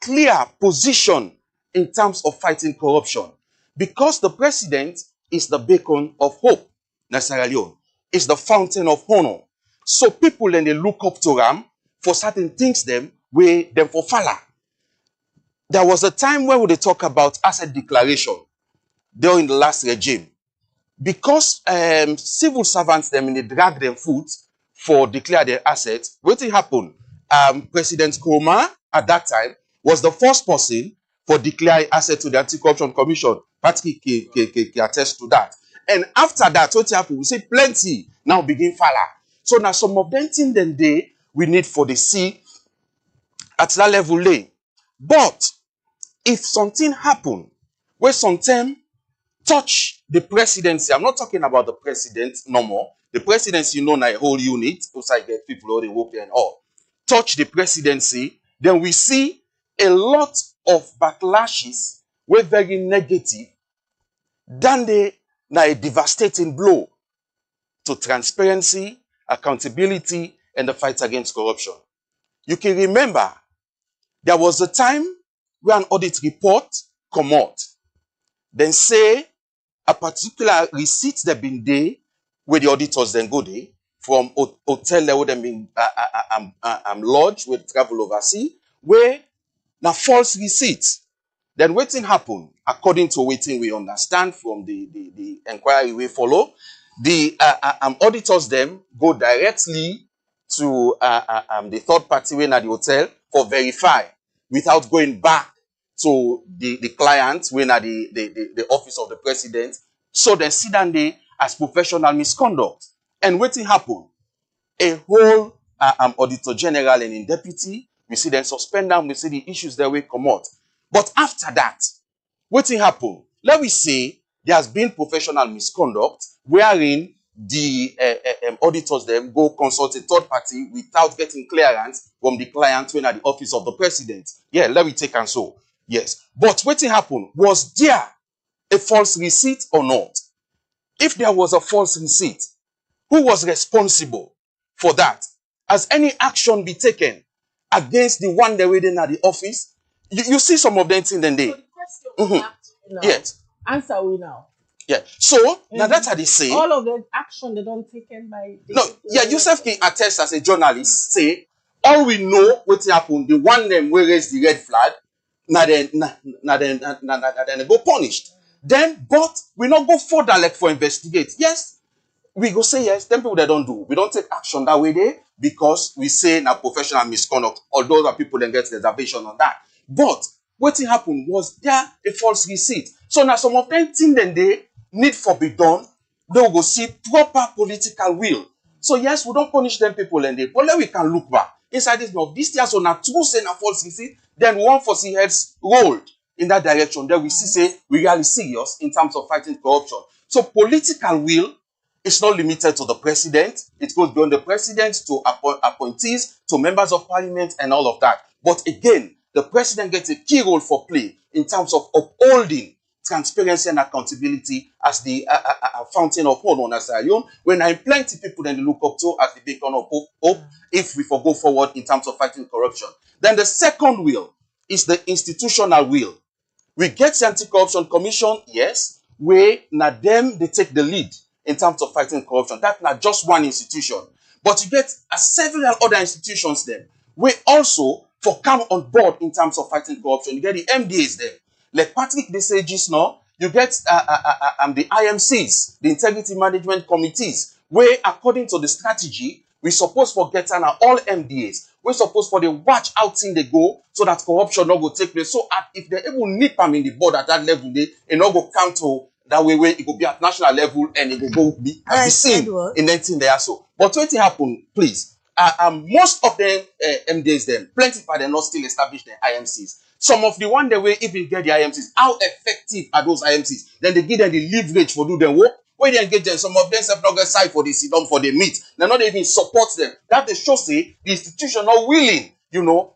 clear position in terms of fighting corruption. Because the president is the beacon of hope, Sierra Leone, is the fountain of honor. So people then they look up to him for certain things them where them for follow. there was a time when they talk about asset declaration during the last regime. Because civil servants them they drag them foot for declare their assets, what happened? President Kroma at that time was the first person for declaring assets to the Anti-Corruption Commission. Patrick attest to that. And after that, what happened? We say plenty now begin falla. So now some of them things then we need for the sea at that level lay. But if something happen, where sometimes touch the presidency. I'm not talking about the president no more. The presidency, a whole unit. Also, I get people who they work there and all. Touch the presidency, then we see a lot of backlashes were very negative. Then they a devastating blow to transparency, accountability, and the fight against corruption. You can remember there was a time where an audit report come out. Then say a particular receipt that been there where the auditors then go there from hotel that would have been lodged with travel overseas where now false receipts. Then waiting happen according to waiting we understand from the inquiry we follow. The auditors them go directly to the third party when at the hotel for verify without going back to the client when at the office of the president. So they sit down there as professional misconduct. And waiting happen, a whole auditor general and in deputy, we see them suspend them, we see the issues that will come out. But after that, waiting happen, let me say there has been professional misconduct wherein the auditors them go consult a third party without getting clearance from the client when at the office of the president. Yeah, let me take and so. Yes. But waiting happen, was there a false receipt or not? If there was a false receipt, who was responsible for that? Has any action be taken against the one that waiting at the office? You see some of them in the day. So the question Yes. Answer we now. Yeah. So now that's how they say. All of the action they don't taken by the No, yeah, Yusuf can attest as a journalist, say all we know what happened, the one them will raise the red flag, now then they go punished. Then, but we not go further like for investigate. Yes, we go say yes, them people they don't do. We don't take action that way there because we say now professional misconduct, although the people then get reservation on that. But what happened was there a false receipt. So now some of them things then they need for be done, they will go see proper political will. So yes, we don't punish them people and they, but then we can look back. Inside this of this year, so now two say na false receipt, then one for see heads rolled in that direction. Then we see say we really serious in terms of fighting corruption. So political will is not limited to the president. It goes beyond the president to appointees, to members of parliament and all of that. But again, the president gets a key role for play in terms of upholding transparency and accountability as the fountain of hope on Sierra Leone, when I plenty people then look up to as the beacon of hope if we go forward in terms of fighting corruption. Then the second will is the institutional will. We get the Anti-Corruption Commission, yes, where now them they take the lead in terms of fighting corruption. That's not just one institution. But you get several other institutions there where also for come on board in terms of fighting corruption. You get the MDAs there. Like Patrick they say just now, you get the IMCs, the Integrity Management Committees, where according to the strategy, we suppose for getting all MDAs. We suppose for the watch out in they go so that corruption not go take place. So if they able nip them in the board at that level, they not go come to that way where it will be at national level and it will go be at the same in anything there so. But what happen, please? Most of them MDAs them, plenty but they not still established their IMCs. Some of the one they will even get the IMCs. How effective are those IMCs? Then they give them the leverage for do their work. When they engage them, some of them have not got side for the sit down for the meet. They're not even support them. That they show say the institution not willing,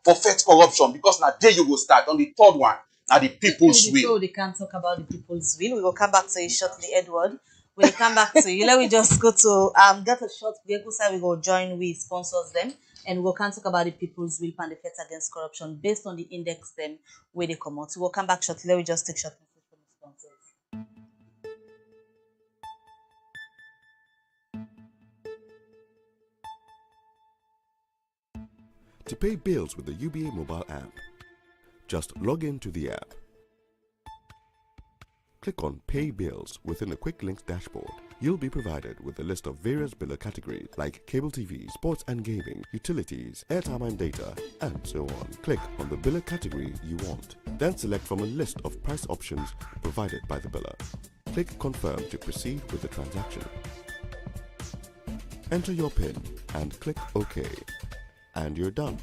for fight corruption because now there you go start on the third one. Now the people's will. So they can't talk about the people's will. We will come back to you shortly, Edward. When we come back to you, let me just go to get a short break. We go join with sponsors them. And we can talk about the people's will and the fight against corruption based on the index them where they come out. So we'll come back shortly. Let me just take short message from the sponsors. To pay bills with the UBA mobile app, Just log into the app. Click on Pay Bills within the Quick Links dashboard. You'll be provided with a list of various biller categories like cable TV, sports and gaming, utilities, airtime and data, and so on. Click on the biller category you want. Then select from a list of price options provided by the biller. Click Confirm to proceed with the transaction. Enter your PIN and click OK. And you're done.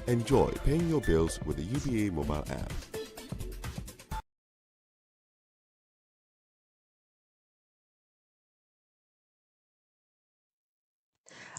Enjoy paying your bills with the UBA mobile app.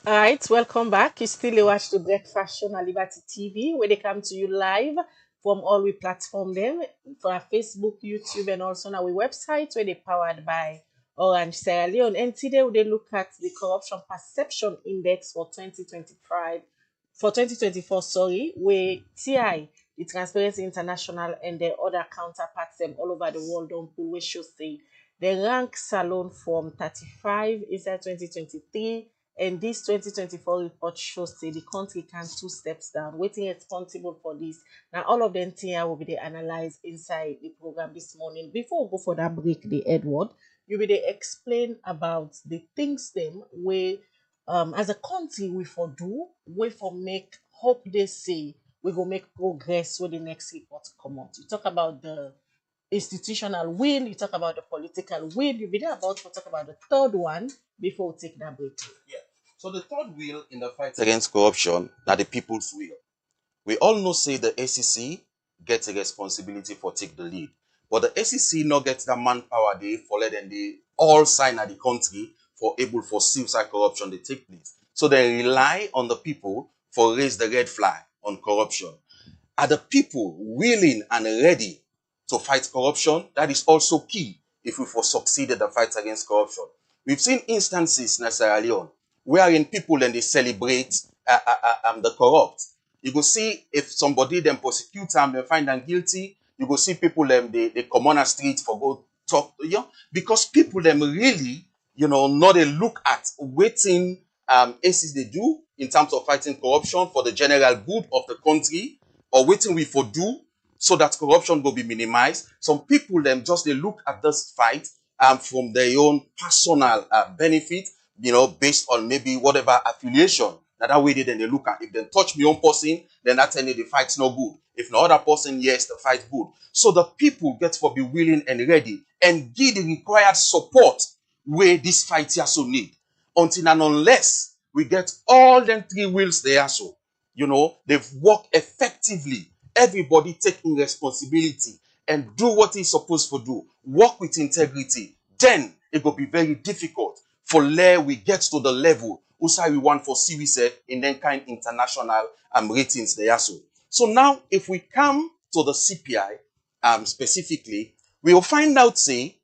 All right, welcome back. You still watch the Breakfast Show on Liberty TV, where they come to you live from all we platform them for our Facebook, YouTube, and also on our website, where they powered by Orange Sierra Leone. And today we look at the Corruption Perception Index for 2024, sorry, where TI, the Transparency International, and their other counterparts them all over the world don't pull, which should say they rank Salon from 35 inside 2023. And this 2024 report shows say the country can 2 steps down. Waiting responsible for this. Now all of them here will be they analyzed inside the program this morning. Before we go for that break, the Edward, you will they explain about the things them where as a country we for do, we for make hope they say we go make progress with the next report come out. You talk about the institutional will, you talk about the political will, you be there about to talk about the third one before we take that break. Yeah. So the third will in the fight against corruption are the people's will. We all know say the ACC gets a responsibility for take the lead. But the ACC not get the manpower they follow and they all sign at the country for able for suicide corruption they take place. So they rely on the people for raise the red flag on corruption. Are the people willing and ready to fight corruption? That is also key if we for succeed in the fight against corruption. We've seen instances in Sierra Leone wherein people then they celebrate the corrupt. You go see if somebody then prosecute them, they find them guilty. You go see people they come on a street for go talk to you because people them really not they look at waiting ACs they do in terms of fighting corruption for the general good of the country or waiting we for do so that corruption will be minimized. Some people them just they look at this fight from their own personal benefit, based on maybe whatever affiliation. That way then they look at if they touch me own person, then that's any the fight's no good. If no other person, yes, the fight good. So the people get to be willing and ready and give the required support where this fight here so need. Until and unless we get all them 3 wheels there so, they've worked effectively. Everybody taking responsibility and do what he's supposed to do. Work with integrity. Then it will be very difficult for we get to the level we want for series in then kind international ratings there so. So now if we come to the CPI specifically, we will find out say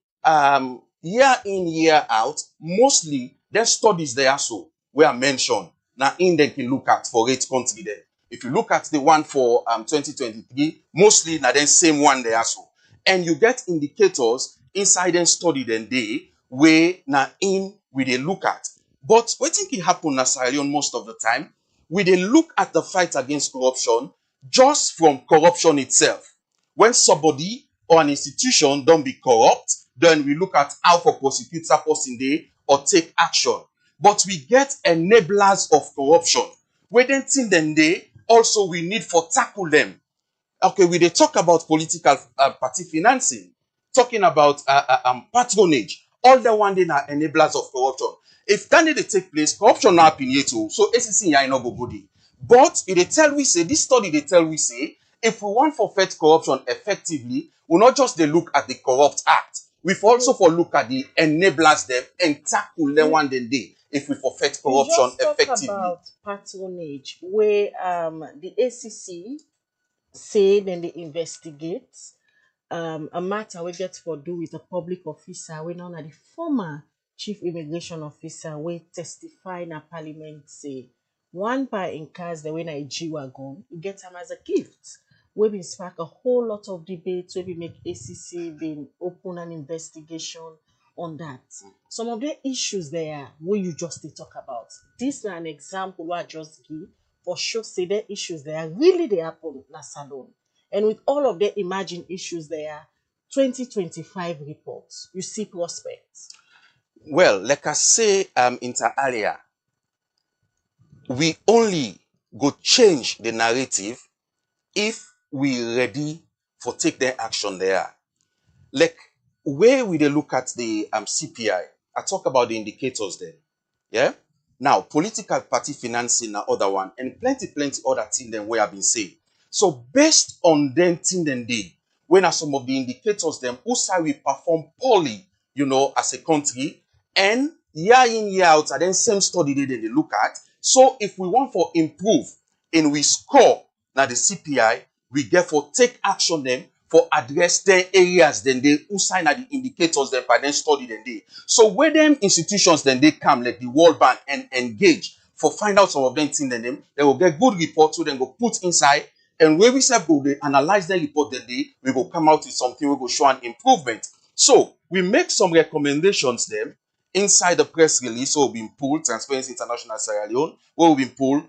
year in year out mostly there's studies there so where I mentioned now in they can look at for 8 country there. If you look at the one for 2023, mostly now then same one there so. And you get indicators inside and study then they where now in we they look at. But what think it happen na Sierra Leone most of the time? We they look at the fight against corruption just from corruption itself. When somebody or an institution don't be corrupt, then we look at how for prosecute that person they or take action. But we get enablers of corruption. We then think then they also we need for tackle them. Okay, we they talk about political party financing, talking about patronage. All the one day are enablers of corruption. If that need to take place, corruption not happen yet too. So ACC ya no go body. But if they tell we say this study they tell we say if we want to fight corruption effectively, we not just they look at the corrupt act. We've also for look at the enablers them and tackle them one day if we forfeit corruption effectively. Talk about patronage where the ACC say then they investigate a matter we get for do with a public officer we known as the former chief immigration officer we testify in a parliament say one by in cars the when I G-Wagon, you get him as a gift. We been spark a whole lot of debate, we make ACC been open an investigation on that. Some of the issues there where you just talk about. This is an example what I just give for sure say the issues there really they happen na salon. And with all of the emerging issues there, 2025 reports, you see prospects. Well, like I say inter alia, we only go change the narrative if we ready for take the action there. Like where we dey look at the CPI, I talk about the indicators there. Yeah. Now, political party financing na other one, and plenty other things than we have been saying. So based on them thing then they, when are some of the indicators them also we perform poorly, as a country, and year in year out, and then same study they look at. So if we want for improve and we score now the CPI, we get for take action them for address the areas then they who sign at the indicators then by then study then they. So where them institutions then they come like the World Bank and engage for find out some of them things then them, they will get good report to then go put inside, and where we say go they analyze the report then we will come out with something we will show an improvement. So we make some recommendations then inside the press release will be pulled Transparency International Sierra Leone will be pulled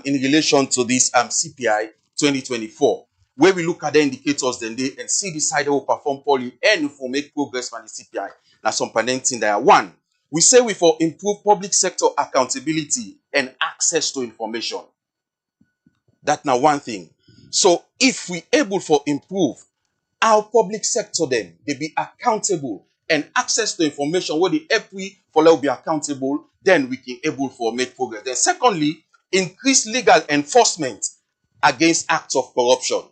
in relation to this CPI 2024. Where we look at the indicators then they and see the side will perform poorly and if we make progress on the CPI. Now some thing there. One, we say we for improve public sector accountability and access to information. That now one thing. So if we able for improve our public sector then they be accountable and access to information where the help we follow be accountable, then we can able for make progress. Then secondly, increase legal enforcement against acts of corruption.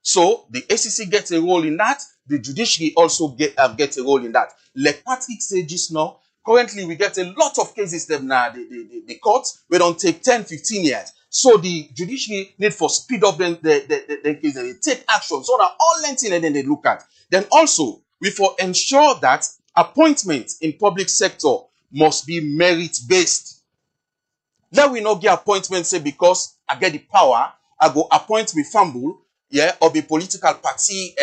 So the ACC gets a role in that. The judiciary also get a role in that. Like Patrick said just now, currently we get a lot of cases them now. The courts we don't take 10, 15 years. So the judiciary need for speed up the case and they take action. So that all lengthy and then they look at. Then also we for ensure that appointments in public sector must be merit based. Let we not get appointment say because I get the power, I go appoint me fumble, or be political party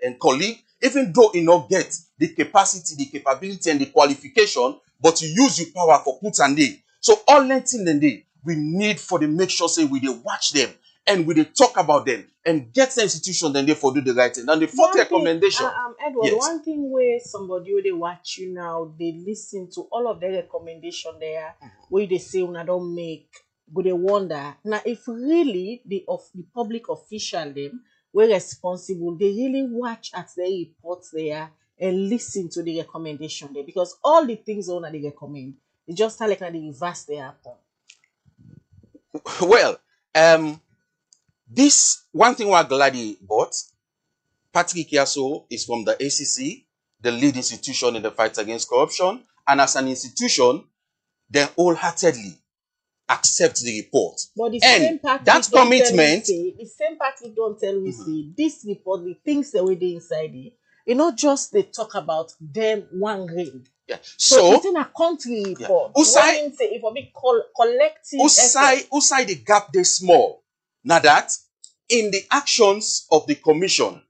and colleague, even though you not get the capacity, the capability, and the qualification, but you use your power for put and day. So all that thing then day, we need for the make sure say we dey watch them and we dey talk about them and get the institution then they for do the right thing. And the fourth recommendation. Edward, yes. One thing where somebody who they watch you now, they listen to all of the recommendation there, where they say when I don't make, but they wonder now if really the public official them were responsible, they really watch at their reports there and listen to the recommendation there, because all the things that they recommend, they just like the reverse they happen. Well, this one thing we're glad about. Patrick Yasso is from the ACC, the lead institution in the fight against corruption, and as an institution, they wholeheartedly accept the report. But the and same Patrick that commitment, the same Patrick don't tell me say this report, the things that we dey inside it, not just they talk about them one grain. yeah. So it's in a country report. Usai, say if we collective Usai the gap they small. Now that in the actions of the commission,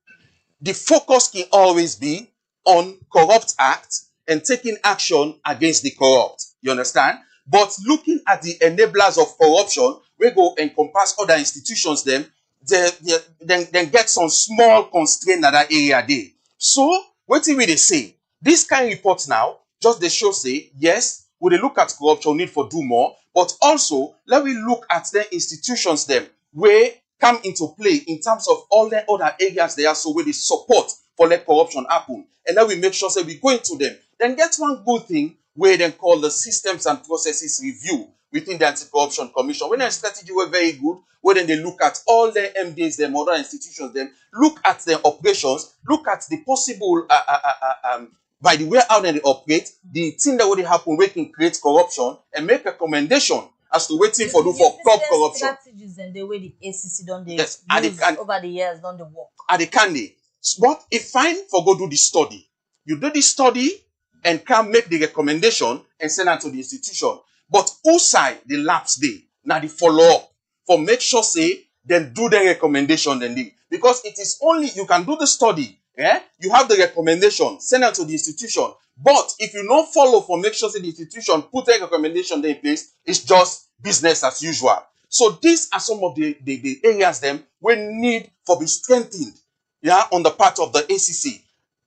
the focus can always be on corrupt acts and taking action against the corrupt. You understand? But looking at the enablers of corruption, we go encompass other institutions then get some small constraint in that area there. So, what do we say? This kind of report now, just they show say, yes, we they look at corruption, need for do more, but also, let me look at the institutions them where come into play in terms of all the other areas they are so where they support for let corruption happen. And then we make sure say we go into them. Then get one good thing where they call the systems and processes review within the Anti-Corruption Commission. When a strategy were very good, where then they look at all the MDs, them other institutions, them look at their operations, look at the possible by the way how they operate, the thing that would happen where can create corruption and make a recommendation as to waiting for do for crop corruption. Strategies and the way the ACC don't they yes, use over the years don't they work. At the candy. But if fine for go do the study. You do the study and can make the recommendation and send it to the institution. But outside the lapse day, now the follow-up for make sure say then do the recommendation then they. Because it is only you can do the study, you have the recommendation, send it to the institution. But if you don't follow for make sure say the institution put a recommendation there in place, it's just business as usual. So these are some of the areas them we need for be strengthened, yeah, on the part of the ACC.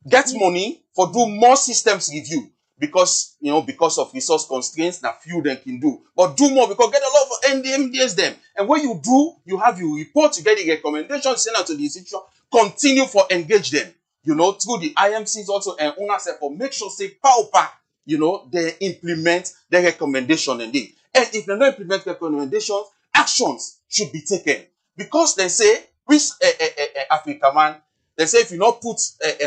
Get money for do more systems review because because of resource constraints that few them can do, but do more because get a lot of NDMDs them. And when you do, you have your report, you get the recommendations sent out to the institution. Continue for engage them, through the IMCs also and owners for make sure say power, they implement the recommendation indeed. And if they don't implement recommendations, actions should be taken because they say which Africa man. They say if you not put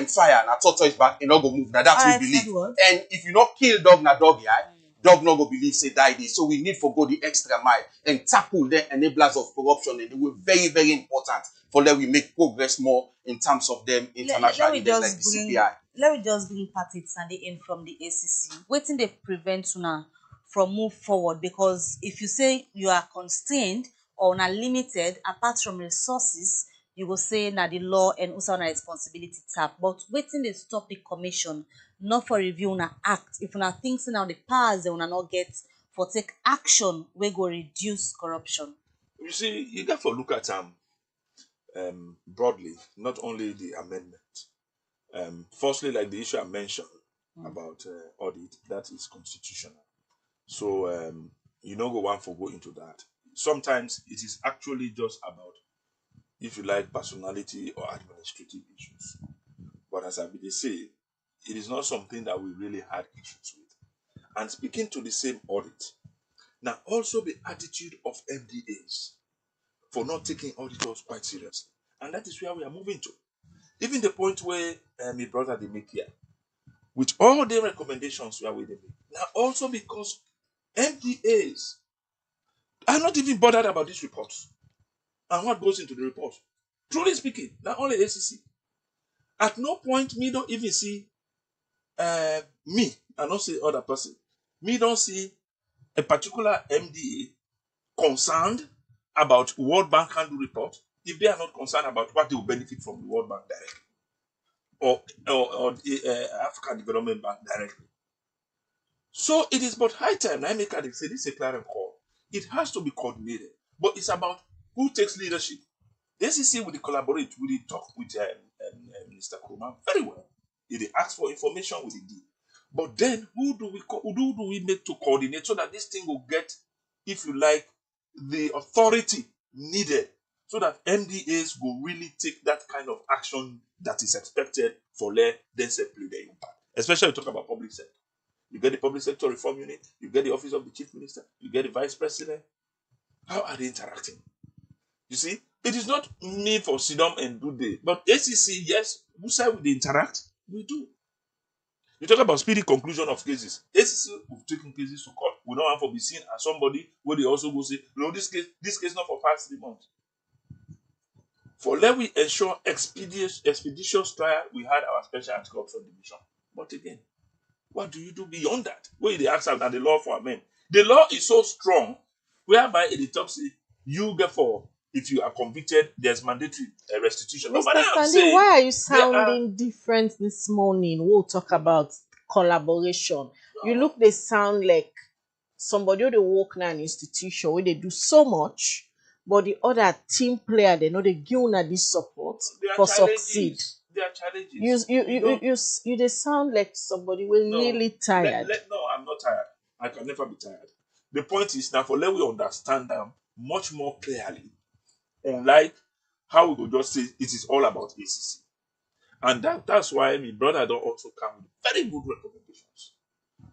fire na tortoise back, you not go move. Now that's we believe. And if you not kill dog na dog, yeah, dog not go believe say die this. So we need to go the extra mile and tackle the enablers of corruption, and they were very, very important for that we make progress more in terms of them international leaders like the CPI. Let me just bring Patrick Sandy in from the ACC. Waiting they prevent now from move forward, because if you say you are constrained or not limited apart from resources, you will say na the law and also na responsibility tap. But waiting they stop the commission not for review na act. If una think now the powers they will not get for take action, we go reduce corruption. You see, you got to look at broadly, not only the amendment. Firstly, like the issue I mentioned about audit, that is constitutional. So you know go one for go into that. Sometimes it is actually just about, if you like, personality or administrative issues. But as I be say, it is not something that we really had issues with. And speaking to the same audit, now also the attitude of MDAs for not taking auditors quite seriously. And that is where we are moving to. Even the point where my brother they make here, with all the recommendations where we they make. Now also because MDAs are not even bothered about these reports and what goes into the report. Truly speaking, not only ACC. At no point me don't even see me, I don't see other person. Me don't see a particular MDA concerned about World Bank handle report if they are not concerned about what they will benefit from the World Bank directly or the African Development Bank directly. So it is but high time. I make say this is a clarion call. It has to be coordinated, but it's about who takes leadership. The ACC will collaborate, will talk with Minister Kuruma very well. If they ask for information, will do. But then who do we make to coordinate so that this thing will get, if you like, the authority needed so that MDAs will really take that kind of action that is expected for them then play their impact. Especially we talk about public sector. You get the public sector reform unit, you get the office of the chief minister, you get the vice president. How are they interacting? You see, it is not me for sit down and do this, but ACC, yes, who side will they interact? We do. You talk about speedy conclusion of cases. ACC have taken cases to court. We don't have to be seen as somebody where they also go say, no, this case not for past 3 months. For let we ensure expeditious trial, we had our special anti-corruption division. But again, what do you do beyond that? Where they ask that the law for amend. The law is so strong, whereby it is top say you get for, if you are convicted, there's mandatory restitution. Mr. Sandy, why are you sounding different this morning? We'll talk about collaboration. You look, they sound like somebody who they work in an institution where they do so much, but the other team player, they know they give una this support for succeed. There are challenges. You they sound like somebody who really tired. No, I'm not tired. I can never be tired. The point is now for let we understand them much more clearly. Unlike how we would just say it is all about ACC. And that's why my brother don't also come with very good recommendations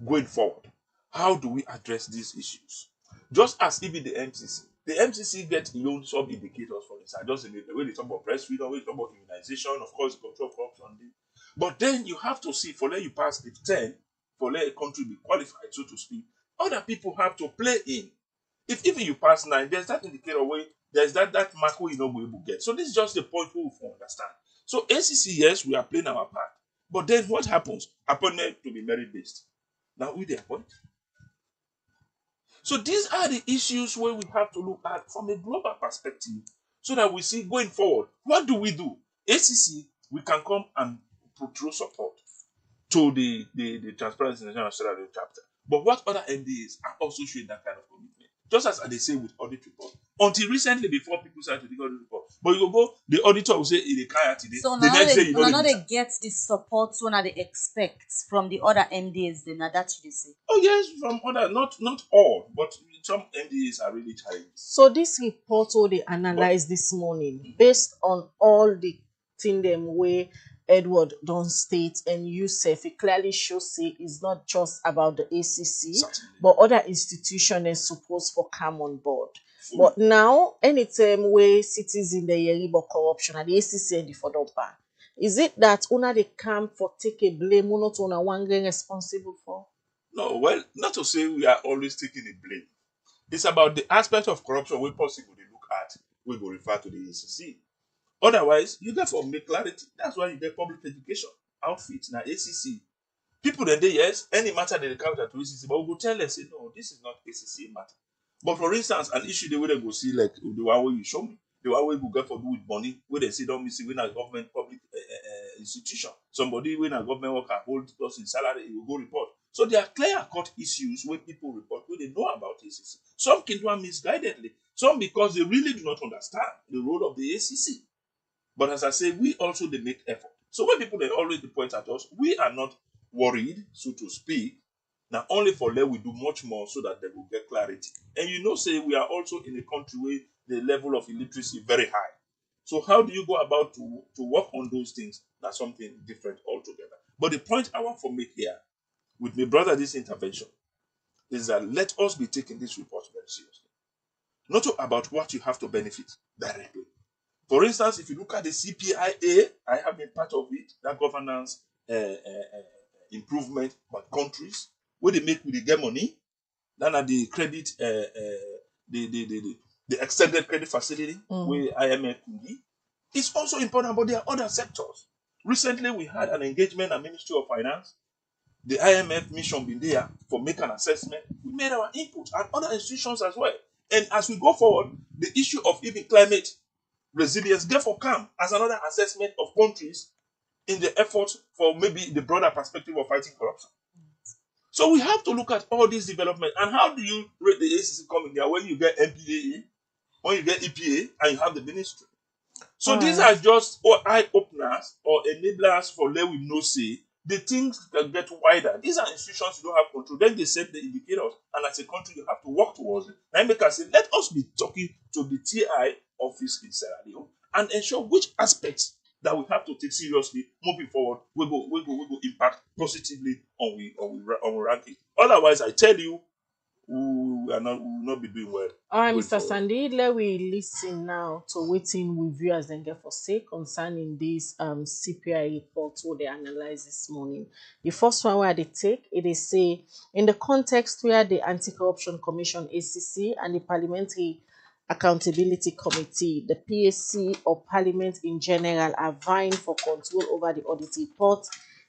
going forward. How do we address these issues? Just as even the MCC. The MCC gets its own sub-indicators for this. Just in the way they talk about press freedom, when they talk about immunization, of course, control of corruption. But then you have to see, for let you pass the 10, for let a country be qualified, so to speak, other people have to play in. If even you pass 9, there's that indicator where there's that mark where you know we will get. So this is just the point we will understand. So ACC, yes, we are playing our part. But then what happens? Appointment to be merit-based. Now we the appoint. So these are the issues where we have to look at from a global perspective so that we see going forward. What do? ACC, we can come and through support to the Transparency International Sierra Leone chapter. But what other MDAs are also showing that kind of commitment? Just as they say with audit report, until recently before people started to dig out the report. But you go, the auditor will say in the car today. So The next day you now know they get the support so now they expect from the other MDs then now that you say. Oh yes, from other, not all, but some MDAs are really challenging. So this report wey they analyze this morning, based on all the thing them way Edward don state and you sef, it clearly shows say it's not just about the ACC, Certainly. but other institutions are supposed for come on board. Fully. But now, anytime where citizens they hear about corruption and the ACC and the for don ban, is it that una they come for take a blame, una not una one getting responsible for? No, well, not to say we are always taking the blame. It's about the aspect of corruption we possible they look at, we go refer to the ACC. Otherwise, you therefore make clarity. That's why you get public education outfit now ACC. People then they yes, any matter they come to ACC, but we go tell us say no, this is not ACC matter. But for instance, an issue they will go see like the one way you show me, the one way you get for do with money, where they say don't miss it when a government public institution, somebody when a government worker hold us in salary, it will go report. So there are clear cut issues where people report where they know about ACC. Some can do it misguidedly, some because they really do not understand the role of the ACC. But as I say, we also they make effort. So when people they always point at us, we are not worried, so to speak. Now only for them we do much more so that they will get clarity. And you know, say we are also in a country where the level of illiteracy is very high. So how do you go about to work on those things? That's something different altogether. But the point I want to make here with my brother this intervention is that let us be taking this report very seriously. Not about what you have to benefit directly. For instance, if you look at the CPIA, I have been part of it, that governance improvement by countries, where they make with the get money, then at the credit, the extended credit facility, where IMF can give. It's also important, but there are other sectors. Recently, we had an engagement at Ministry of Finance. The IMF mission been there for make an assessment. We made our input and other institutions as well. And as we go forward, the issue of even climate resilience therefore come as another assessment of countries in the effort for maybe the broader perspective of fighting corruption. So we have to look at all these developments. And how do you rate the ACC coming there when you get MPAE, when you get EPA, and you have the ministry? So these are just eye openers or enablers for let we know say the things can get wider. These are institutions you don't have control. Then they set the indicators, and as a country you have to work towards it. Now make us say, let us be talking to the TI office in Sierra Leone and ensure which aspects that we have to take seriously moving forward. We go impact positively on we ranking. Otherwise, I tell you, we will not be doing well. All right, going Mr. forward. Sandy, let we listen now to waiting with viewers and get for say concerning this CPI report what they analyze this morning. The first one where they take it is say in the context where the Anti-Corruption Commission ACC and the Parliamentary Accountability Committee, the PAC or Parliament in general are vying for control over the audit report,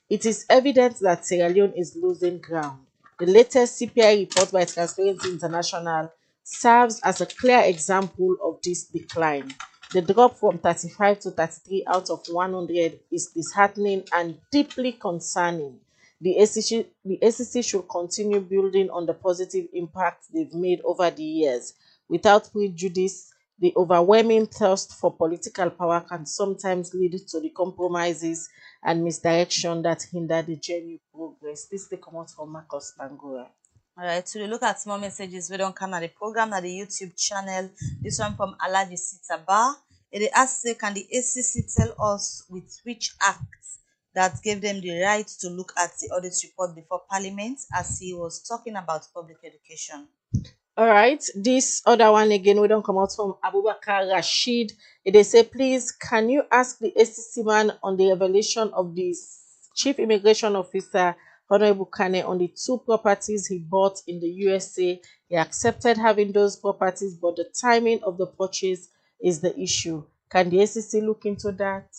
it is evident that Sierra Leone is losing ground. The latest CPI report by Transparency International serves as a clear example of this decline. The drop from 35 to 33 out of 100 is disheartening and deeply concerning. The ACC should continue building on the positive impact they've made over the years. Without prejudice, the overwhelming thirst for political power can sometimes lead to the compromises and misdirection that hinder the genuine progress. This they come out from Marcus Bangura. All right, so we look at small messages we don't come at the program at the YouTube channel. This one from Alaji Sitaba. It asks, say, can the ACC tell us with which acts that gave them the right to look at the audit report before Parliament, as he was talking about public education? All right, this other one again, we don't come out from Abubakar Rashid. They say, please, can you ask the ACC man on the revelation of the Chief Immigration Officer, Honorable Kane, on the 2 properties he bought in the USA? He accepted having those properties, but the timing of the purchase is the issue. Can the ACC look into that?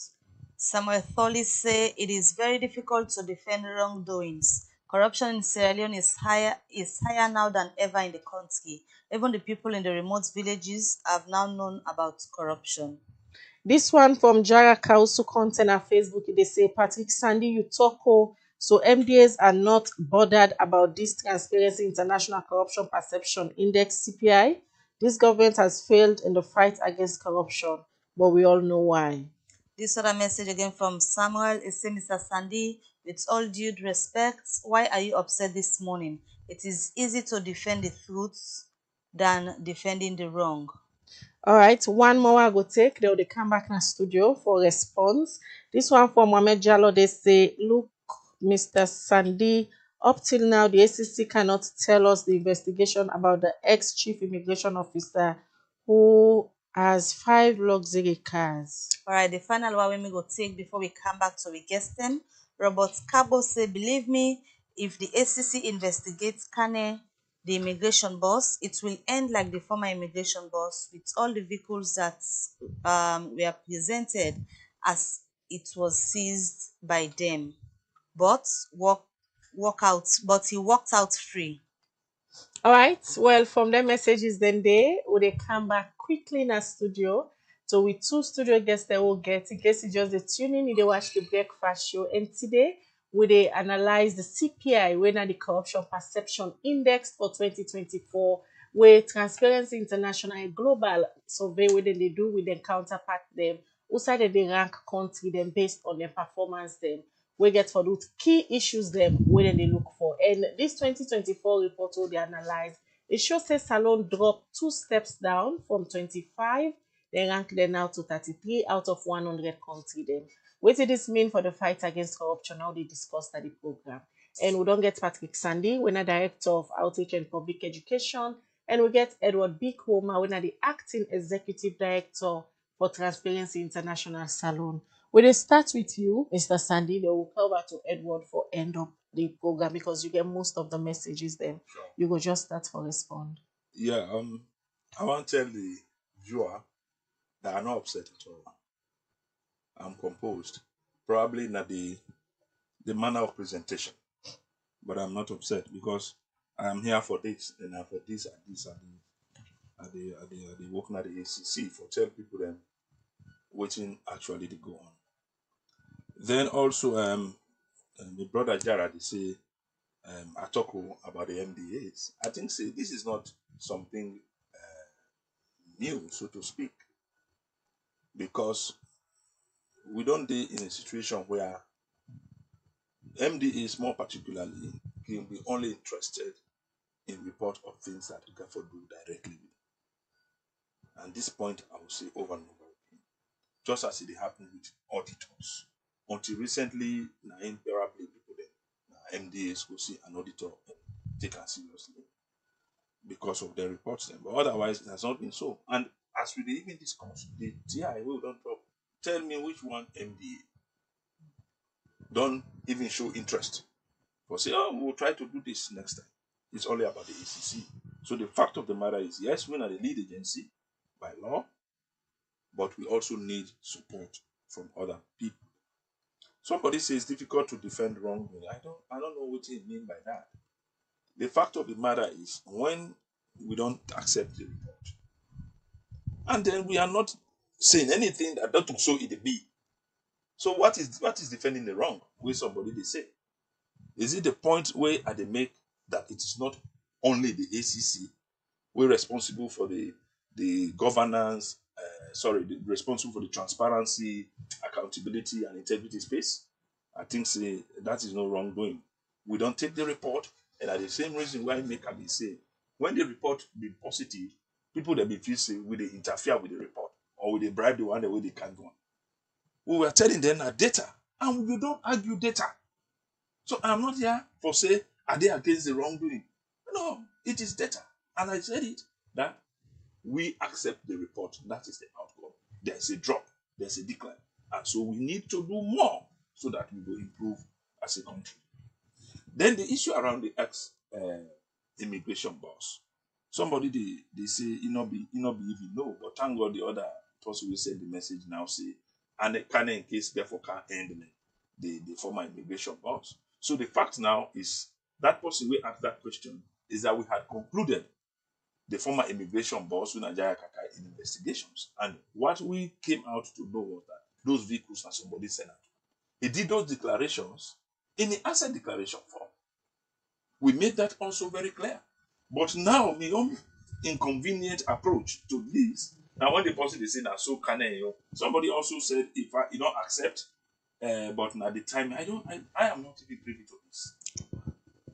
Samuel Thorley say it is very difficult to defend wrongdoings. Corruption in Sierra Leone is higher now than ever in the country. Even the people in the remote villages have now known about corruption. This one from Jara Kausu content on Facebook. They say, Patrick Sandy, you talk so MDAs are not bothered about this Transparency International Corruption Perception Index CPI. This government has failed in the fight against corruption, but we all know why. This other message again from Samuel. It says, Mr. Sandy, with all due respect, why are you upset this morning? It is easy to defend the truth than defending the wrong. All right, one more I go take. Then they come back in the studio for response. This one from Mohamed Jallo. They say, look, Mr. Sandy, up till now, the ACC cannot tell us the investigation about the ex-chief immigration officer who has 5 luxury cars. All right, the final one we go take before we come back to we guest them. Robert Cabo say, believe me, if the ACC investigates Kane, the immigration boss, it will end like the former immigration boss with all the vehicles that were presented as it was seized by them. But he walked out free. All right. Well, from the messages then will they come back quickly in our studio. So with 2 studio guests they will get in case you just the tuning in, they watch the breakfast show. And today we they analyze the CPI, when are the corruption perception index for 2024, where Transparency International and Global survey where they do with their counterpart them. Also they rank country them based on their performance them. We get for those key issues them where they look for. And this 2024 report will they analyze. It shows say Salon dropped 2 steps down from 25. They rank them now to 33 out of 100 country them. What did this mean for the fight against corruption? Now they discussed at the program. And we don't get Patrick Sandy, we're the Director of Outreach and Public Education. And we get Edward B. Homer, we're the Acting Executive Director for Transparency International Salon. We will start with you, Mr. Sandy. Then we'll come back to Edward for end up the program because you get most of the messages then. Sure. You go just start for respond. Yeah, I want to tell the viewer that I'm not upset at all. I'm composed. Probably not the manner of presentation, but I'm not upset because I'm here for this and for this and this and the working at the ACC for tell people them waiting actually to go on. Then also my brother Jared they say I talk about the MDAs. I think say this is not something new, so to speak, because we don't be in a situation where MDAs more particularly can be only interested in report of things that we can do directly with. And this point I will say over and over again, just as it happened with auditors. Until recently, invariably people then MDAs go see an auditor and take it seriously because of their reports then. But otherwise, it has not been so. And as we even discuss, the TI we don't talk. Tell me which one MDA don't even show interest. For say, oh, we'll try to do this next time. It's only about the ACC. So the fact of the matter is, yes, we are the lead agency by law, but we also need support from other people. Somebody says it's difficult to defend wrongdoing. I don't know what you mean by that. The fact of the matter is, when we don't accept the report, and then we are not saying anything that don't so it be. So what is defending the wrong? Where somebody they say, is it the point where they make that it is not only the ACC we're responsible for the governance, responsible for the transparency, accountability, and integrity space? I think say that is no wrongdoing. We don't take the report, and at the same reason why make can be say when the report be positive, people that be feel say will they interfere with the report or will they bribe the one the way they can go on. We were telling them that data, and you don't argue data. So I'm not here for say are they against the wrongdoing? No, it is data, and I said it that we accept the report. That is the outcome. There's a drop, there's a decline, and so we need to do more so that we will improve as a country. Then the issue around the ex immigration boss. Somebody they say it not be even know, but thank God the other person will send the message now say and it can in case therefore can end the former immigration boss. So the fact now is that person will ask that question is that we had concluded the former immigration boss with Nigeria Kakai in investigations. And what we came out to know was that those vehicles are somebody sent out. He did those declarations in the asset declaration form. We made that also very clear. But now, inconvenient approach to this. Now, when the person is saying that so can somebody also said if I you don't accept, but at the time I am not even privy to this.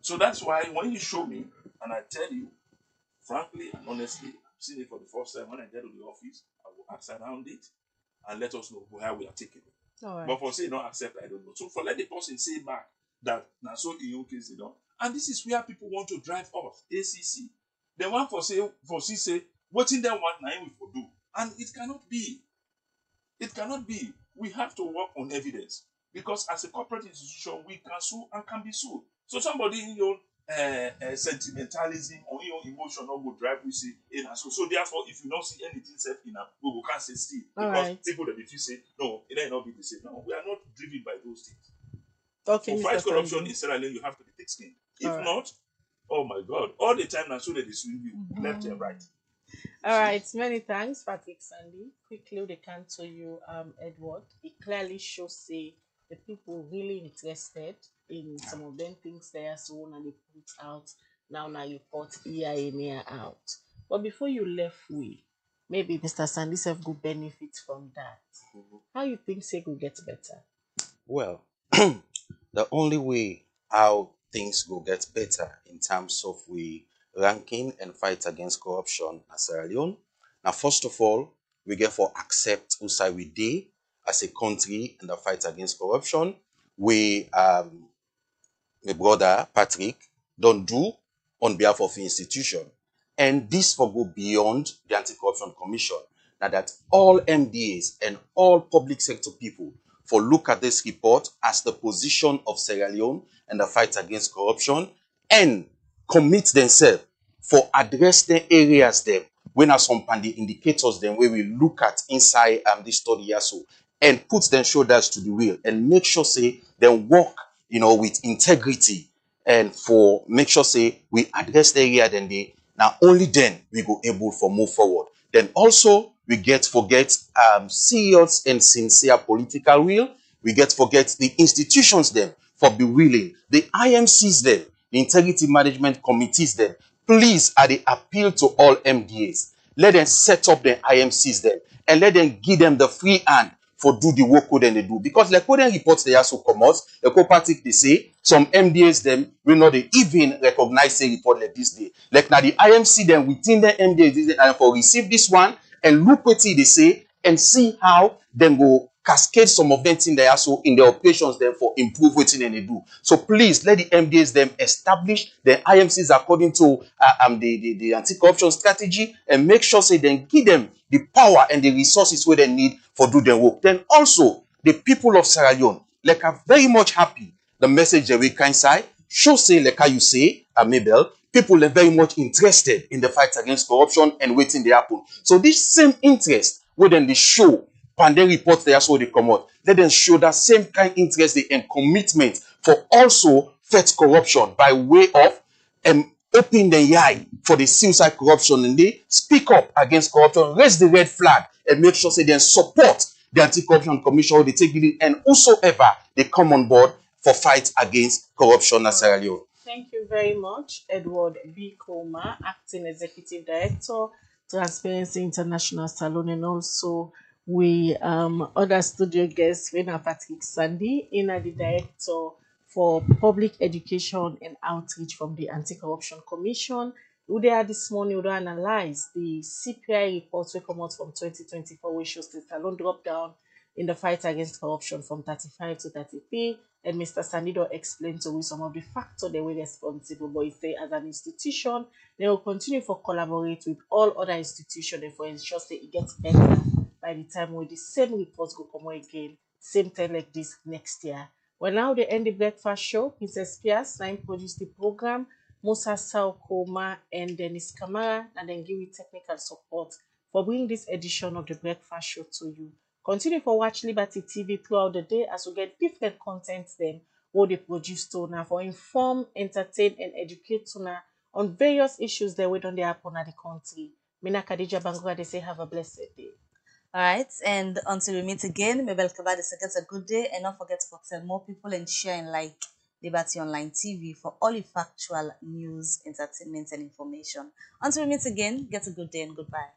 So that's why when you show me and I tell you, frankly and honestly, I've seen it for the first time. When I get to the office, I will ask around it and let us know how we are taking it. All right. But for say not accept, I don't know. So for let the person say back that now so in your case they don't. And this is where people want to drive off ACC. They want say what in them want now we for do. And it cannot be. It cannot be. We have to work on evidence because as a corporate institution, we can sue and can be sued. So somebody in your sentimentalism or your emotion or will drive we say in so. So therefore, if you don't see anything said in a, we can't say still because people that if you say no, it may not be the same. No, we are not driven by those things. Okay, To fight corruption in Sierra Leone, you have to be thick-skinned. If not, oh my God, all the time now so that they swing you left and right. All right, many thanks, Patrick Sandy. Quickly, they can to you, Edward. It clearly shows say the people really interested in some of them things they are so and they put out now you put EIA near out. But before you left we, maybe Mr. Sandy self could benefit from that. How you think say could get better? Well, the only way how things will get better in terms of we ranking and fight against corruption as Sierra Leone. Now, first of all, we get for accept who side we dey as a country in the fight against corruption. We my brother Patrick don't do on behalf of the institution. And this for go beyond the Anti-Corruption Commission. Now that all MDAs and all public sector people for look at this report as the position of Sierra Leone and the fight against corruption and commit themselves for address the areas them when are some the indicators then where we look at inside this study also and put their shoulders to the wheel and make sure say they work with integrity and for make sure say we address the area then they now only then we go able for move forward. Then also we get forget serious and sincere political will. We get forget the institutions them for be willing. The IMCs them, the integrity management committees them. Please at the appeal to all MDAs. Let them set up the IMCs them and let them give them the free hand for do the work what they do. Because like what reports they also come out, the cooperative they say some MDAs them will not even recognize a report like this day. Like now the IMC them within the MDAs and for receive this one and look what they say and see how them go cascade some of them in there also in the operations them for improve what they do. So please let the MDAs them establish the IMCs according to the anti-corruption strategy and make sure say then give them the power and the resources where they need for do their work. Then also the people of Sierra Leone like are very much happy the message that we can say show say like how you say Mabel people are very much interested in the fight against corruption and waiting they happen. So this same interest where then they show pandemic reports they also they come out. Let them show that same kind of interest and commitment for also fight corruption by way of open the eye for the suicide corruption and they speak up against corruption, raise the red flag and make sure say they support the Anti-Corruption Commission, they take it and whosoever they come on board for fight against corruption in Sierra Leone. Thank you very much, Edward B. Koma, Acting Executive Director, Transparency International Salon, and also we other studio guests, Rena Patrick Sandy, the Director for Public Education and Outreach from the Anti-Corruption Commission. Who they are this morning, we analyze the CPI reports we come out from 2024, which shows the Salon drop down in the fight against corruption from 35 to 33. And Mr. Sandido explained to me some of the factors they were responsible, but he say as an institution, they will continue to collaborate with all other institutions and for ensure that it gets better by the time when the same reports go come out again, same time like this next year. Well, now they end the breakfast show. Princess Pias, now produced the program. Musa Sao Koma and Dennis Kamara, and then give you technical support for bringing this edition of the breakfast show to you. Continue to watch Liberty TV throughout the day as we get different content then what they produce to now for inform, entertain, and educate to now on various issues that we don't happen at the country. Mina Khadija Bangura, they say have a blessed day. All right, and until we meet again, Mabel Kabadi says a good day, and don't forget to tell more people and share and like Liberty Online TV for all your factual news, entertainment, and information. Until we meet again, get a good day and goodbye.